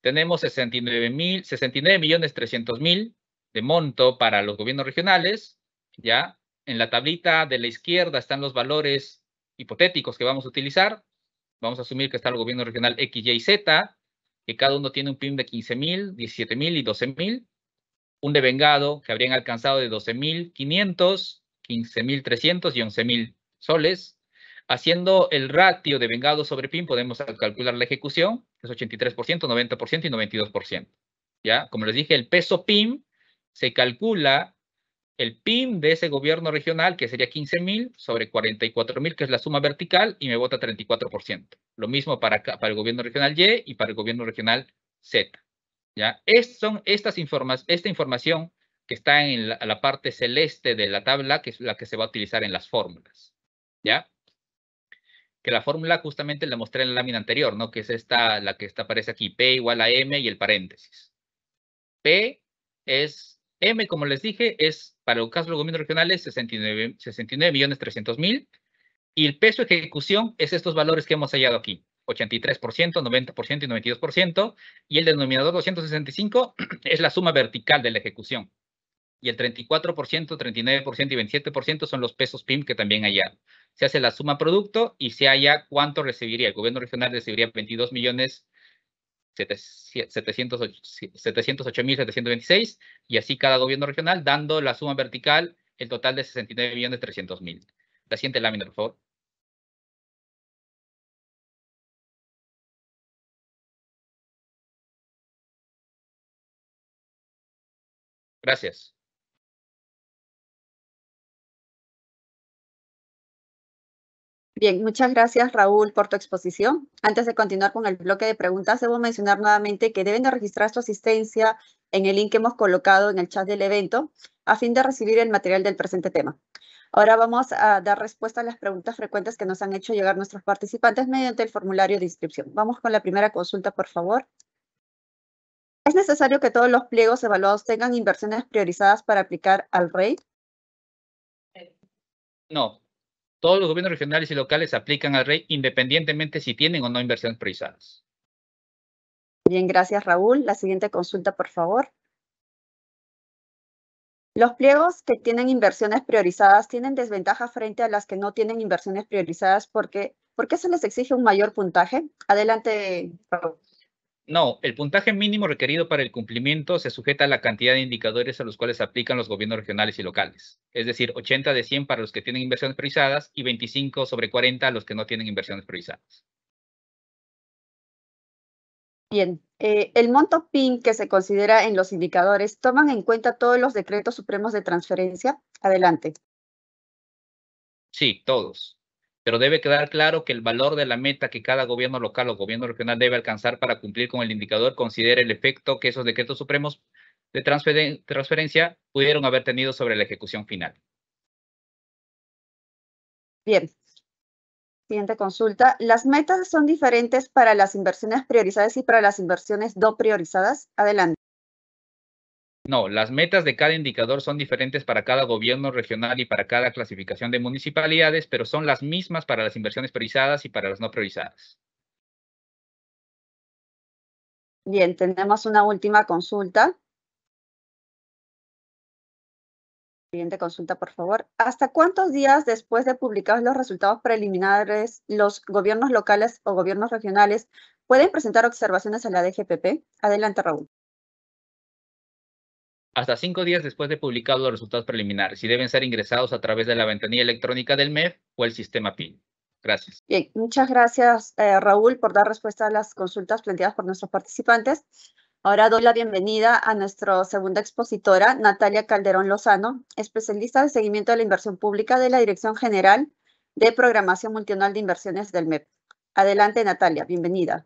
Tenemos 69.300.000 de monto para los gobiernos regionales, ¿ya? En la tablita de la izquierda están los valores hipotéticos que vamos a utilizar. Vamos a asumir que está el gobierno regional X, Y, Z, que cada uno tiene un PIB de 15.000, 17.000 y 12.000. Un devengado que habrían alcanzado de 12.500, 15.300 y 11.000 soles. Haciendo el ratio de vengado sobre PIB, podemos calcular la ejecución, que es 83%, 90% y 92%. ¿Ya? Como les dije, el peso PIB se calcula el PIB de ese gobierno regional, que sería 15.000 sobre 44.000, que es la suma vertical, y me bota 34%. Lo mismo para el gobierno regional Y y para el gobierno regional Z. ¿Ya? Esta información que está en la parte celeste de la tabla, que es la que se va a utilizar en las fórmulas. ¿Ya? Que la fórmula justamente la mostré en la lámina anterior, ¿no? Que es la que aparece aquí, P igual a M y el paréntesis. P es, M, como les dije, es, para el caso de los gobiernos regionales, 69.300.000, y el peso de ejecución es estos valores que hemos hallado aquí, 83%, 90% y 92%, y el denominador 265 es la suma vertical de la ejecución. Y el 34%, 39% y 27% son los pesos PIB que también haya. Se hace la suma producto y se halla cuánto recibiría. El gobierno regional recibiría 22.708.726 y así cada gobierno regional, dando la suma vertical, el total de 69.300.000. La siguiente lámina, por favor. Gracias. Bien, muchas gracias, Raúl, por tu exposición. Antes de continuar con el bloque de preguntas, debo mencionar nuevamente que deben de registrar su asistencia en el link que hemos colocado en el chat del evento a fin de recibir el material del presente tema. Ahora vamos a dar respuesta a las preguntas frecuentes que nos han hecho llegar nuestros participantes mediante el formulario de inscripción. Vamos con la primera consulta, por favor. ¿Es necesario que todos los pliegos evaluados tengan inversiones priorizadas para aplicar al REI? No. Todos los gobiernos regionales y locales aplican al REI independientemente si tienen o no inversiones priorizadas. Bien, gracias, Raúl. La siguiente consulta, por favor. ¿Los pliegos que tienen inversiones priorizadas tienen desventaja frente a las que no tienen inversiones priorizadas? ¿Por qué se les exige un mayor puntaje? Adelante, Raúl. No, el puntaje mínimo requerido para el cumplimiento se sujeta a la cantidad de indicadores a los cuales aplican los gobiernos regionales y locales. Es decir, 80 de 100 para los que tienen inversiones priorizadas y 25 sobre 40 a los que no tienen inversiones priorizadas. Bien, el monto PIN que se considera en los indicadores, ¿toman en cuenta todos los decretos supremos de transferencia? Adelante. Sí, todos. Pero debe quedar claro que el valor de la meta que cada gobierno local o gobierno regional debe alcanzar para cumplir con el indicador considera el efecto que esos decretos supremos de transferencia pudieron haber tenido sobre la ejecución final. Bien. Siguiente consulta. ¿Las metas son diferentes para las inversiones priorizadas y para las inversiones no priorizadas? Adelante. No, las metas de cada indicador son diferentes para cada gobierno regional y para cada clasificación de municipalidades, pero son las mismas para las inversiones priorizadas y para las no priorizadas. Bien, tenemos una última consulta. Siguiente consulta, por favor. ¿Hasta cuántos días después de publicados los resultados preliminares, los gobiernos locales o gobiernos regionales pueden presentar observaciones a la DGPP? Adelante, Raúl. Hasta 5 días después de publicados los resultados preliminares y deben ser ingresados a través de la ventanilla electrónica del MEF o el sistema PIN. Gracias. Bien, muchas gracias, Raúl, por dar respuesta a las consultas planteadas por nuestros participantes. Ahora doy la bienvenida a nuestra segunda expositora, Natalia Calderón Lozano, especialista de seguimiento de la inversión pública de la Dirección General de Programación Multianual de Inversiones del MEP. Adelante, Natalia, bienvenida.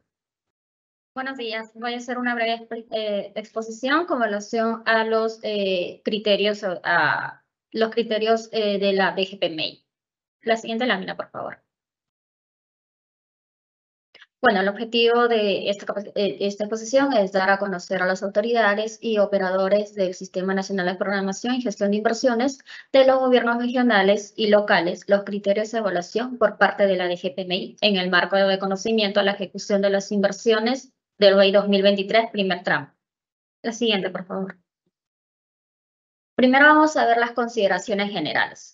Buenos días. Voy a hacer una breve exposición con relación a los criterios, de la DGPMI. La siguiente lámina, por favor. Bueno, el objetivo de esta exposición es dar a conocer a las autoridades y operadores del Sistema Nacional de Programación y Gestión de Inversiones de los gobiernos regionales y locales los criterios de evaluación por parte de la DGPMI en el marco de reconocimiento a la ejecución de las inversiones del REI 2023, primer tramo. La siguiente, por favor. Primero vamos a ver las consideraciones generales.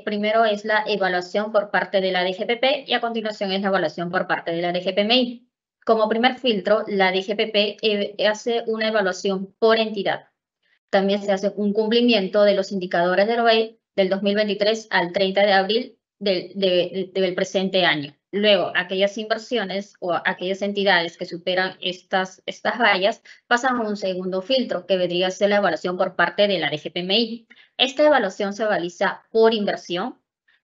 Primero es la evaluación por parte de la DGPP y a continuación es la evaluación por parte de la DGPMI. Como primer filtro, la DGPP hace una evaluación por entidad. También se hace un cumplimiento de los indicadores del REI del 2023 al 30 de abril del presente año. Luego, aquellas inversiones o aquellas entidades que superan estas vallas pasan a un segundo filtro, que vendría a ser la evaluación por parte de la DGPMI. Esta evaluación se realiza por inversión.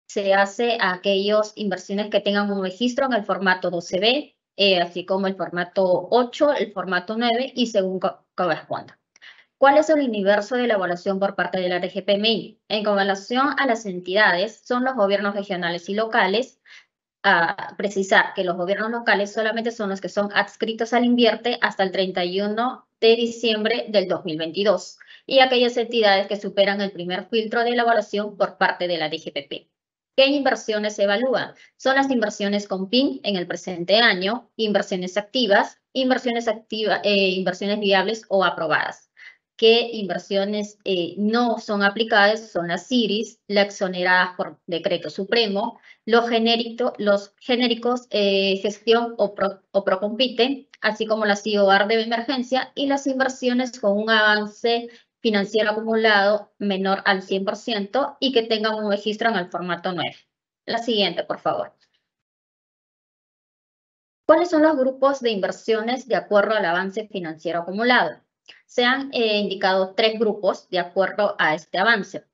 Se hace a aquellas inversiones que tengan un registro en el formato 12B, así como el formato 8, el formato 9 y según corresponda. ¿Cuál es el universo de la evaluación por parte de la DGPMI? En relación a las entidades, son los gobiernos regionales y locales. A precisar que los gobiernos locales solamente son los que son adscritos al INVIERTE hasta el 31 de diciembre del 2022 y aquellas entidades que superan el primer filtro de la evaluación por parte de la DGPP. ¿Qué inversiones se evalúan? Son las inversiones con PIN en el presente año, inversiones activas, inversiones viables o aprobadas. ¿Qué inversiones no son aplicadas? Son las CIRIs, las exoneradas por decreto supremo, los genéricos gestión o procompite, así como las IOR de emergencia y las inversiones con un avance financiero acumulado menor al 100% y que tengan un registro en el formato 9. La siguiente, por favor. ¿Cuáles son los grupos de inversiones de acuerdo al avance financiero acumulado? Se han indicado 3 grupos de acuerdo a este avance.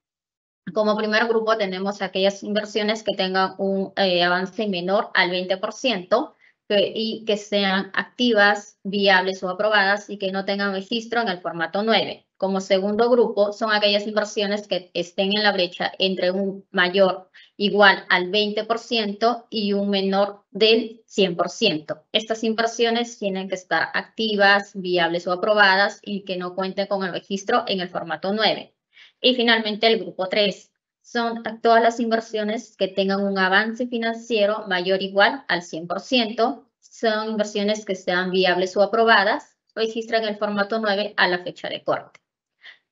Como primer grupo tenemos aquellas inversiones que tengan un avance menor al 20% y que sean activas, viables o aprobadas y que no tengan registro en el formato 9. Como segundo grupo son aquellas inversiones que estén en la brecha entre un mayor igual al 20% y un menor del 100%. Estas inversiones tienen que estar activas, viables o aprobadas y que no cuenten con el registro en el formato 9. Y finalmente el grupo 3 son todas las inversiones que tengan un avance financiero mayor o igual al 100%. Son inversiones que sean viables o aprobadas, registran el formato 9 a la fecha de corte.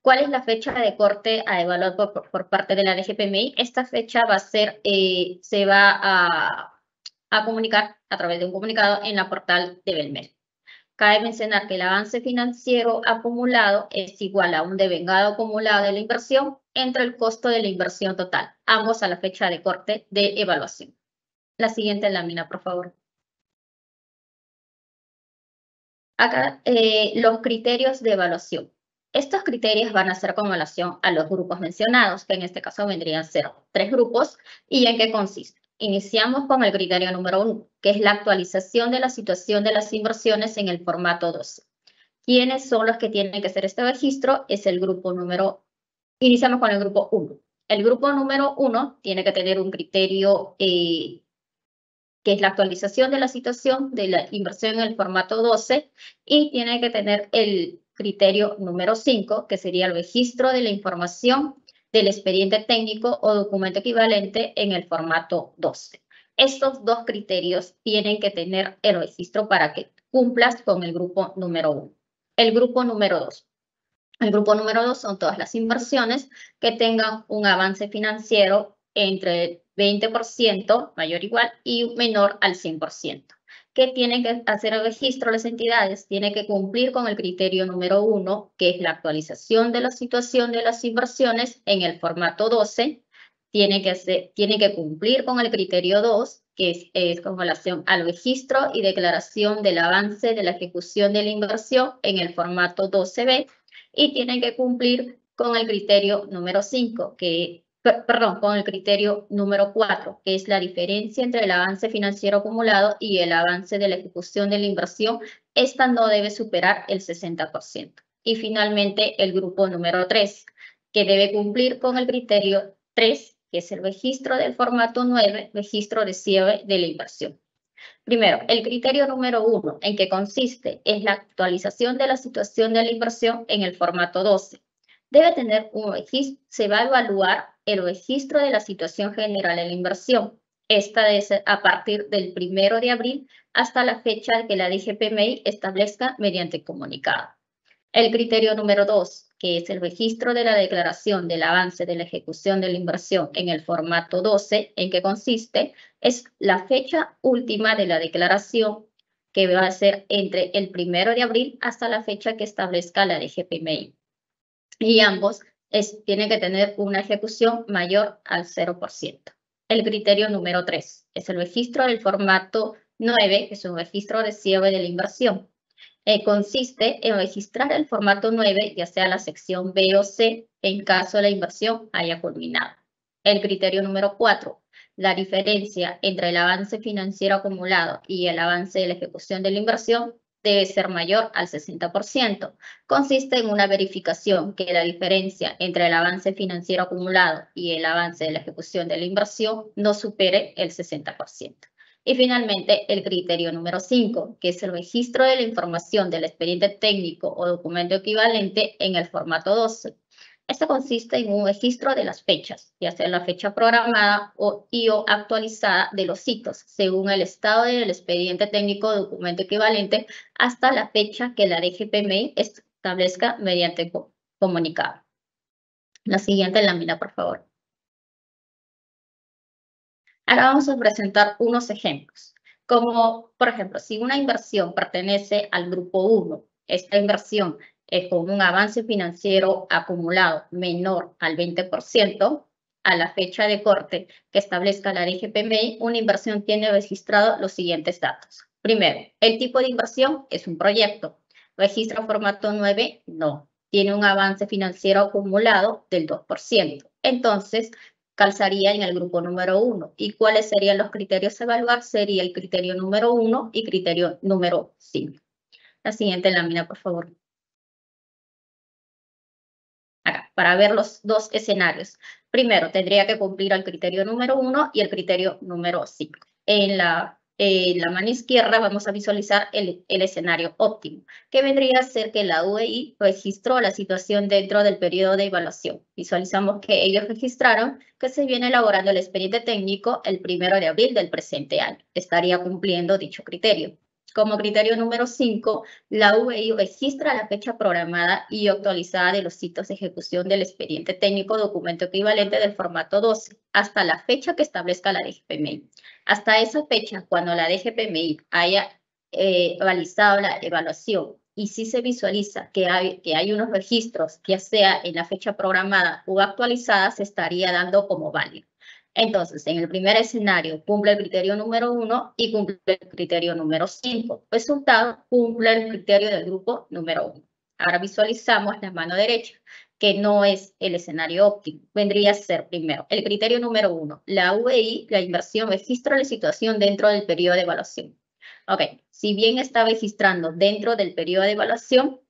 ¿Cuál es la fecha de corte a evaluar por parte de la DGPMI? Esta fecha va a ser, se va a comunicar a través de un comunicado en la portal de Belmer. Cabe mencionar que el avance financiero acumulado es igual a un devengado acumulado de la inversión entre el costo de la inversión total, ambos a la fecha de corte de evaluación. La siguiente lámina, por favor. Acá, los criterios de evaluación. Estos criterios van a ser con relación a los grupos mencionados, que en este caso vendrían a ser 3 grupos. ¿Y en qué consiste? Iniciamos con el criterio número 1, que es la actualización de la situación de las inversiones en el formato 12. ¿Quiénes son los que tienen que hacer este registro? Es el grupo número, iniciamos con el grupo 1. El grupo número 1 tiene que tener un criterio que es la actualización de la situación de la inversión en el formato 12 y tiene que tener el criterio número 5, que sería el registro de la información del expediente técnico o documento equivalente en el formato 12. Estos dos criterios tienen que tener el registro para que cumplas con el grupo número 1. El grupo número 2. El grupo número 2 son todas las inversiones que tengan un avance financiero entre 20% mayor o igual y menor al 100%. ¿Qué tienen que hacer el registro las entidades? Tienen que cumplir con el criterio número 1, que es la actualización de la situación de las inversiones en el formato 12. Tienen que cumplir con el criterio 2, que es con relación al registro y declaración del avance de la ejecución de la inversión en el formato 12B. Y tienen que cumplir con el criterio número 5, con el criterio número 4, que es la diferencia entre el avance financiero acumulado y el avance de la ejecución de la inversión. Esta no debe superar el 60%. Y finalmente, el grupo número 3, que debe cumplir con el criterio 3, que es el registro del formato 9, registro de cierre de la inversión. Primero, el criterio número 1, ¿en qué consiste? Es la actualización de la situación de la inversión en el formato 12. Debe tener un registro, se va a evaluar el registro de la situación general en la inversión. Esta es a partir del 1 de abril hasta la fecha que la DGPMI establezca mediante comunicado. El criterio número 2, que es el registro de la declaración del avance de la ejecución de la inversión en el formato 12, ¿en qué consiste? Es la fecha última de la declaración, que va a ser entre el 1 de abril hasta la fecha que establezca la DGPMI. Y ambos tienen que tener una ejecución mayor al 0%. El criterio número 3 es el registro del formato 9, que es un registro de cierre de la inversión. Consiste en registrar el formato 9, ya sea la sección B o C, en caso la inversión haya culminado. El criterio número 4, la diferencia entre el avance financiero acumulado y el avance de la ejecución de la inversión debe ser mayor al 60%. Consiste en una verificación que la diferencia entre el avance financiero acumulado y el avance de la ejecución de la inversión no supere el 60%. Y finalmente, el criterio número 5, que es el registro de la información del expediente técnico o documento equivalente en el formato 12. Este consiste en un registro de las fechas, ya sea la fecha programada o actualizada de los hitos, según el estado del expediente técnico o documento equivalente, hasta la fecha que la DGPMI establezca mediante comunicado. La siguiente lámina, por favor. Ahora vamos a presentar unos ejemplos, como por ejemplo, si una inversión pertenece al grupo 1, esta inversión es con un avance financiero acumulado menor al 20%, a la fecha de corte que establezca la DGPMI, una inversión tiene registrado los siguientes datos. Primero, el tipo de inversión es un proyecto. ¿Registra formato 9? No. Tiene un avance financiero acumulado del 2%. Entonces, calzaría en el grupo número 1. ¿Y cuáles serían los criterios a evaluar? Sería el criterio número 1 y criterio número 5. La siguiente lámina, por favor. Acá, para ver los dos escenarios. Primero, tendría que cumplir el criterio número 1 y el criterio número 5. En la mano izquierda vamos a visualizar el escenario óptimo, que vendría a ser que la UEI registró la situación dentro del periodo de evaluación. Visualizamos que ellos registraron que se viene elaborando el expediente técnico el 1 de abril del presente año. Estaría cumpliendo dicho criterio. Como criterio número 5, la UEI registra la fecha programada y actualizada de los hitos de ejecución del expediente técnico documento equivalente del formato 12 hasta la fecha que establezca la DGPMI. Hasta esa fecha, cuando la DGPMI haya realizado la evaluación y si se visualiza que hay unos registros, ya sea en la fecha programada o actualizada, se estaría dando como válido. Entonces, en el primer escenario cumple el criterio número 1 y cumple el criterio número 5. Resultado, cumple el criterio del grupo número 1. Ahora visualizamos la mano derecha, que no es el escenario óptimo. Vendría a ser primero el criterio número 1. La UEI, la inversión, registra la situación dentro del periodo de evaluación. Ok, si bien está registrando dentro del periodo de evaluación,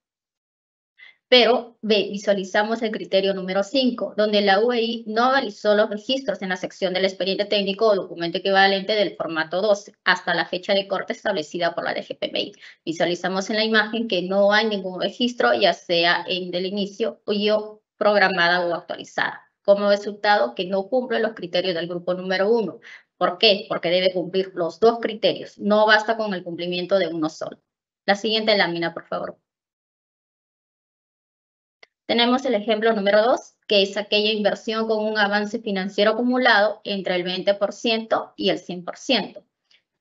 Pero visualizamos el criterio número 5, donde la UEI no realizó los registros en la sección del expediente técnico o documento equivalente del formato 12 hasta la fecha de corte establecida por la DGPMI. Visualizamos en la imagen que no hay ningún registro, ya sea en del inicio o programada o actualizada. Como resultado, que no cumple los criterios del grupo número 1. ¿Por qué? Porque debe cumplir los dos criterios. No basta con el cumplimiento de uno solo. La siguiente lámina, por favor. Tenemos el ejemplo número 2, que es aquella inversión con un avance financiero acumulado entre el 20% y el 100%.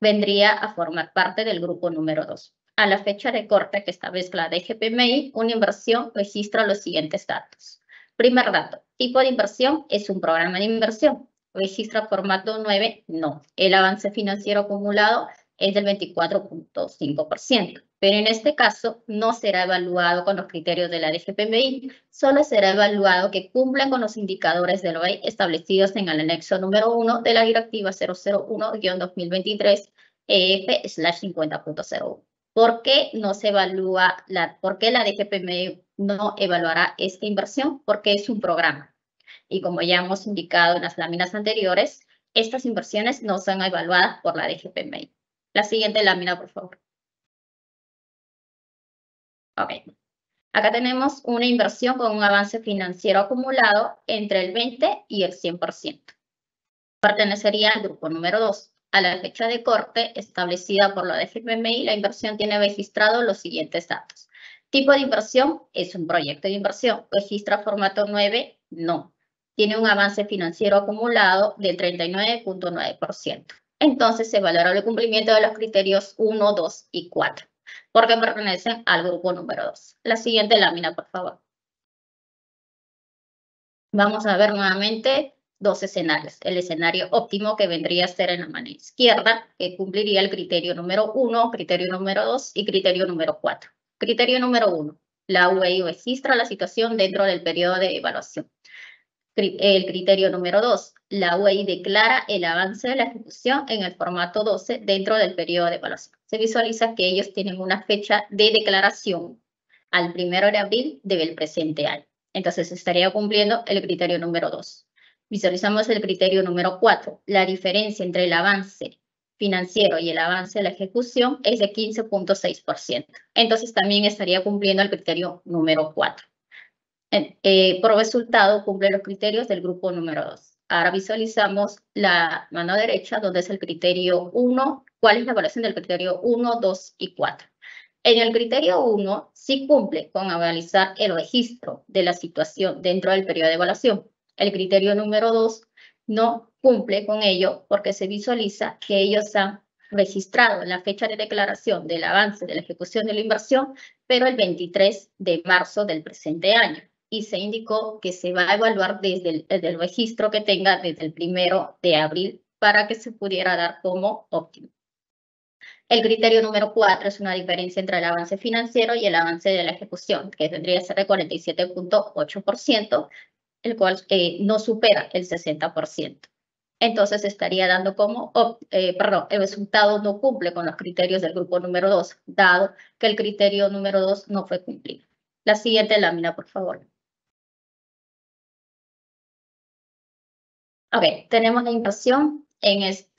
Vendría a formar parte del grupo número 2. A la fecha de corte que establezca la DGPMI, una inversión registra los siguientes datos. Primer dato, tipo de inversión es un programa de inversión. Registra formato 9, no. El avance financiero acumulado es del 24.5%. Pero en este caso no será evaluado con los criterios de la DGPMI, solo será evaluado que cumplan con los indicadores del OEI establecidos en el anexo número 1 de la Directiva 001-2023 EF/50.01. ¿Por qué no se evalúa por qué la DGPMI no evaluará esta inversión? Porque es un programa. Y como ya hemos indicado en las láminas anteriores, estas inversiones no son evaluadas por la DGPMI. La siguiente lámina, por favor. Ok. Acá tenemos una inversión con un avance financiero acumulado entre el 20 y el 100%. Pertenecería al grupo número 2. A la fecha de corte establecida por la DGPMI, la inversión tiene registrado los siguientes datos. Tipo de inversión es un proyecto de inversión. Registra formato 9, no. Tiene un avance financiero acumulado del 39.9%. Entonces se valora el cumplimiento de los criterios 1, 2 y 4, porque pertenecen al grupo número 2. La siguiente lámina, por favor. Vamos a ver nuevamente dos escenarios. El escenario óptimo, que vendría a ser en la mano izquierda, que cumpliría el criterio número 1, criterio número 2 y criterio número 4. Criterio número 1. La UEI registra la situación dentro del periodo de evaluación. El criterio número 2. La UEI declara el avance de la ejecución en el formato 12 dentro del periodo de evaluación. Se visualiza que ellos tienen una fecha de declaración al 1 de abril del presente año. Entonces estaría cumpliendo el criterio número 2. Visualizamos el criterio número 4. La diferencia entre el avance financiero y el avance de la ejecución es de 15.6%. Entonces también estaría cumpliendo el criterio número 4. Por resultado, cumple los criterios del grupo número 2. Ahora visualizamos la mano derecha, donde es el criterio 1. ¿Cuál es la evaluación del criterio 1, 2 y 4? En el criterio 1, sí cumple con analizar el registro de la situación dentro del periodo de evaluación. El criterio número 2 no cumple con ello porque se visualiza que ellos han registrado la fecha de declaración del avance de la ejecución de la inversión, pero el 23 de marzo del presente año. Y se indicó que se va a evaluar desde el registro que tenga desde el 1 de abril para que se pudiera dar como óptimo. El criterio número 4 es una diferencia entre el avance financiero y el avance de la ejecución, que tendría que ser de 47.8%, el cual no supera el 60%. Entonces estaría dando como, el resultado no cumple con los criterios del grupo número 2, dado que el criterio número 2 no fue cumplido. La siguiente lámina, por favor. Ok, tenemos la inversión. Es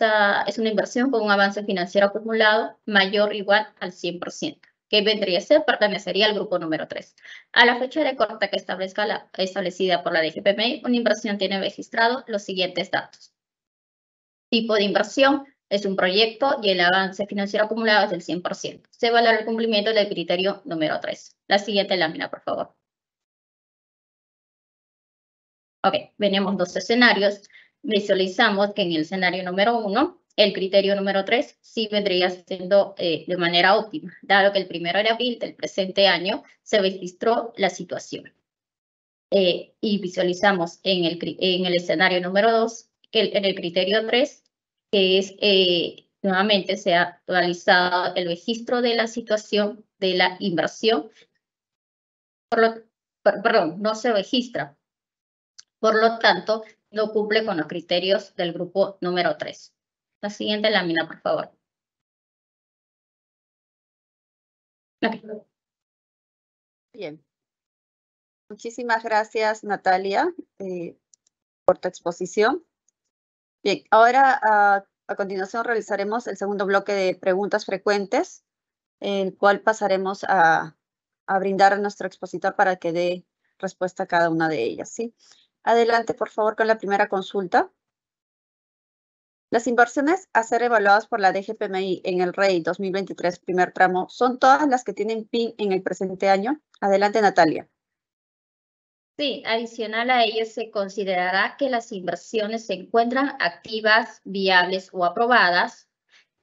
una inversión con un avance financiero acumulado mayor o igual al 100%, que vendría a ser, pertenecería al grupo número 3. A la fecha de corte que establecida por la DGPMI, una inversión tiene registrado los siguientes datos. Tipo de inversión es un proyecto y el avance financiero acumulado es del 100%. Se valora el cumplimiento del criterio número 3. La siguiente lámina, por favor. Ok, tenemos dos escenarios. Visualizamos que en el escenario número 1, el criterio número 3 sí vendría siendo de manera óptima, dado que el 1 de abril del presente año se registró la situación. Y visualizamos en el escenario número 2, en el criterio 3, que es nuevamente se ha actualizado el registro de la situación de la inversión. Perdón, no se registra. Por lo tanto, no cumple con los criterios del grupo número 3. La siguiente lámina, por favor. Okay. Bien. Muchísimas gracias, Natalia, por tu exposición. Bien, ahora a continuación realizaremos el segundo bloque de preguntas frecuentes, el cual pasaremos a brindar a nuestro expositor para que dé respuesta a cada una de ellas, ¿sí? Adelante, por favor, con la primera consulta. Las inversiones a ser evaluadas por la DGPMI en el REI 2023 primer tramo son todas las que tienen PIN en el presente año. Adelante, Natalia. Sí, adicional a ello se considerará que las inversiones se encuentran activas, viables o aprobadas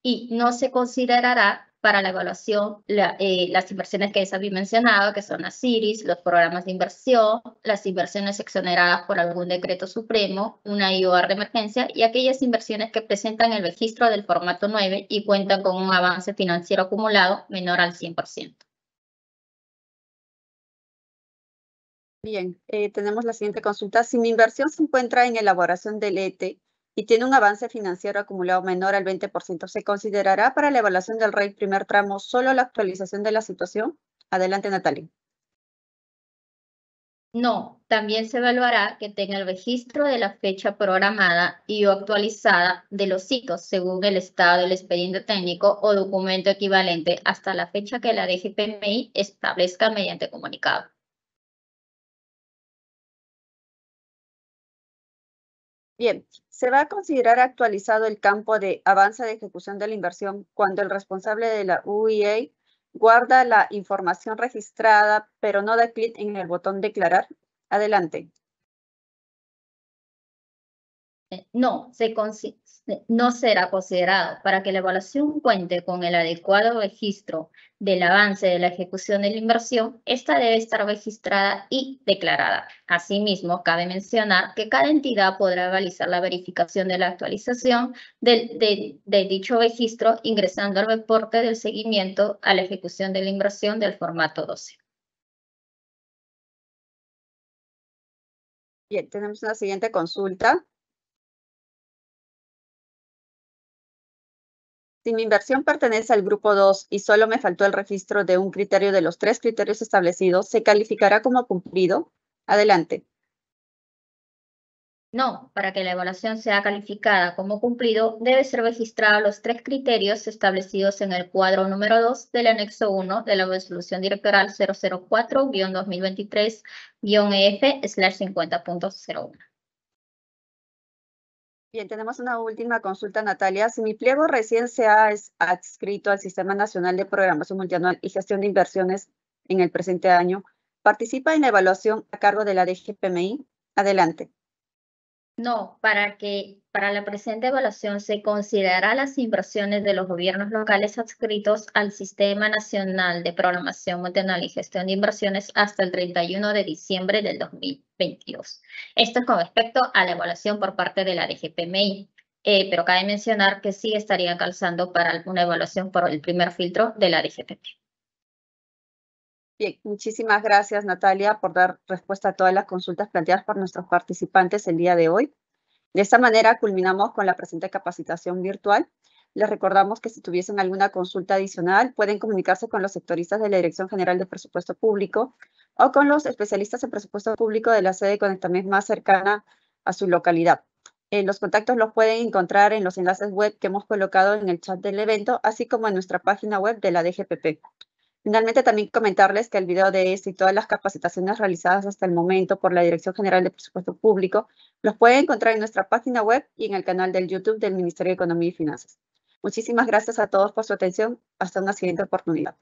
y no se considerará para la evaluación las inversiones que había mencionado, que son las CIRIs, los programas de inversión, las inversiones exoneradas por algún decreto supremo, una IOR de emergencia y aquellas inversiones que presentan el registro del formato 9 y cuentan con un avance financiero acumulado menor al 100%. Bien, tenemos la siguiente consulta. Si mi inversión se encuentra en elaboración del ETE y tiene un avance financiero acumulado menor al 20%, ¿se considerará para la evaluación del REI primer tramo solo la actualización de la situación? Adelante, Natalia. No, también se evaluará que tenga el registro de la fecha programada y o actualizada de los hitos según el estado del expediente técnico o documento equivalente hasta la fecha que la DGPMI establezca mediante comunicado. Bien, se va a considerar actualizado el campo de avance de ejecución de la inversión cuando el responsable de la UEA guarda la información registrada, pero no da clic en el botón declarar. Adelante. No será considerado. Para que la evaluación cuente con el adecuado registro del avance de la ejecución de la inversión, esta debe estar registrada y declarada. Asimismo, cabe mencionar que cada entidad podrá realizar la verificación de la actualización de dicho registro ingresando al reporte del seguimiento a la ejecución de la inversión del formato 12. Bien, tenemos una siguiente consulta. Si mi inversión pertenece al grupo 2 y solo me faltó el registro de un criterio de los 3 criterios establecidos, ¿se calificará como cumplido? Adelante. No, para que la evaluación sea calificada como cumplido, debe ser registrados los 3 criterios establecidos en el cuadro número 2 del anexo 1 de la resolución directoral 004-2023-EF/50.01. Bien, tenemos una última consulta, Natalia. Si mi pliego recién se ha adscrito al Sistema Nacional de Programación Multianual y Gestión de Inversiones en el presente año, ¿participa en la evaluación a cargo de la DGPMI? Adelante. No, para la presente evaluación se considerará las inversiones de los gobiernos locales adscritos al Sistema Nacional de Programación Multianual y Gestión de Inversiones hasta el 31 de diciembre del 2022. Esto es con respecto a la evaluación por parte de la DGPMI, pero cabe mencionar que sí estaría calzando para una evaluación por el primer filtro de la DGPMI. Bien, muchísimas gracias, Natalia, por dar respuesta a todas las consultas planteadas por nuestros participantes el día de hoy. De esta manera, culminamos con la presente capacitación virtual. Les recordamos que si tuviesen alguna consulta adicional, pueden comunicarse con los sectoristas de la Dirección General de Presupuesto Público o con los especialistas en presupuesto público de la sede Conectamet más cercana a su localidad. Los contactos los pueden encontrar en los enlaces web que hemos colocado en el chat del evento, así como en nuestra página web de la DGPP. Finalmente, también comentarles que el video de este y todas las capacitaciones realizadas hasta el momento por la Dirección General de Presupuesto Público los pueden encontrar en nuestra página web y en el canal del YouTube del Ministerio de Economía y Finanzas. Muchísimas gracias a todos por su atención. Hasta una siguiente oportunidad.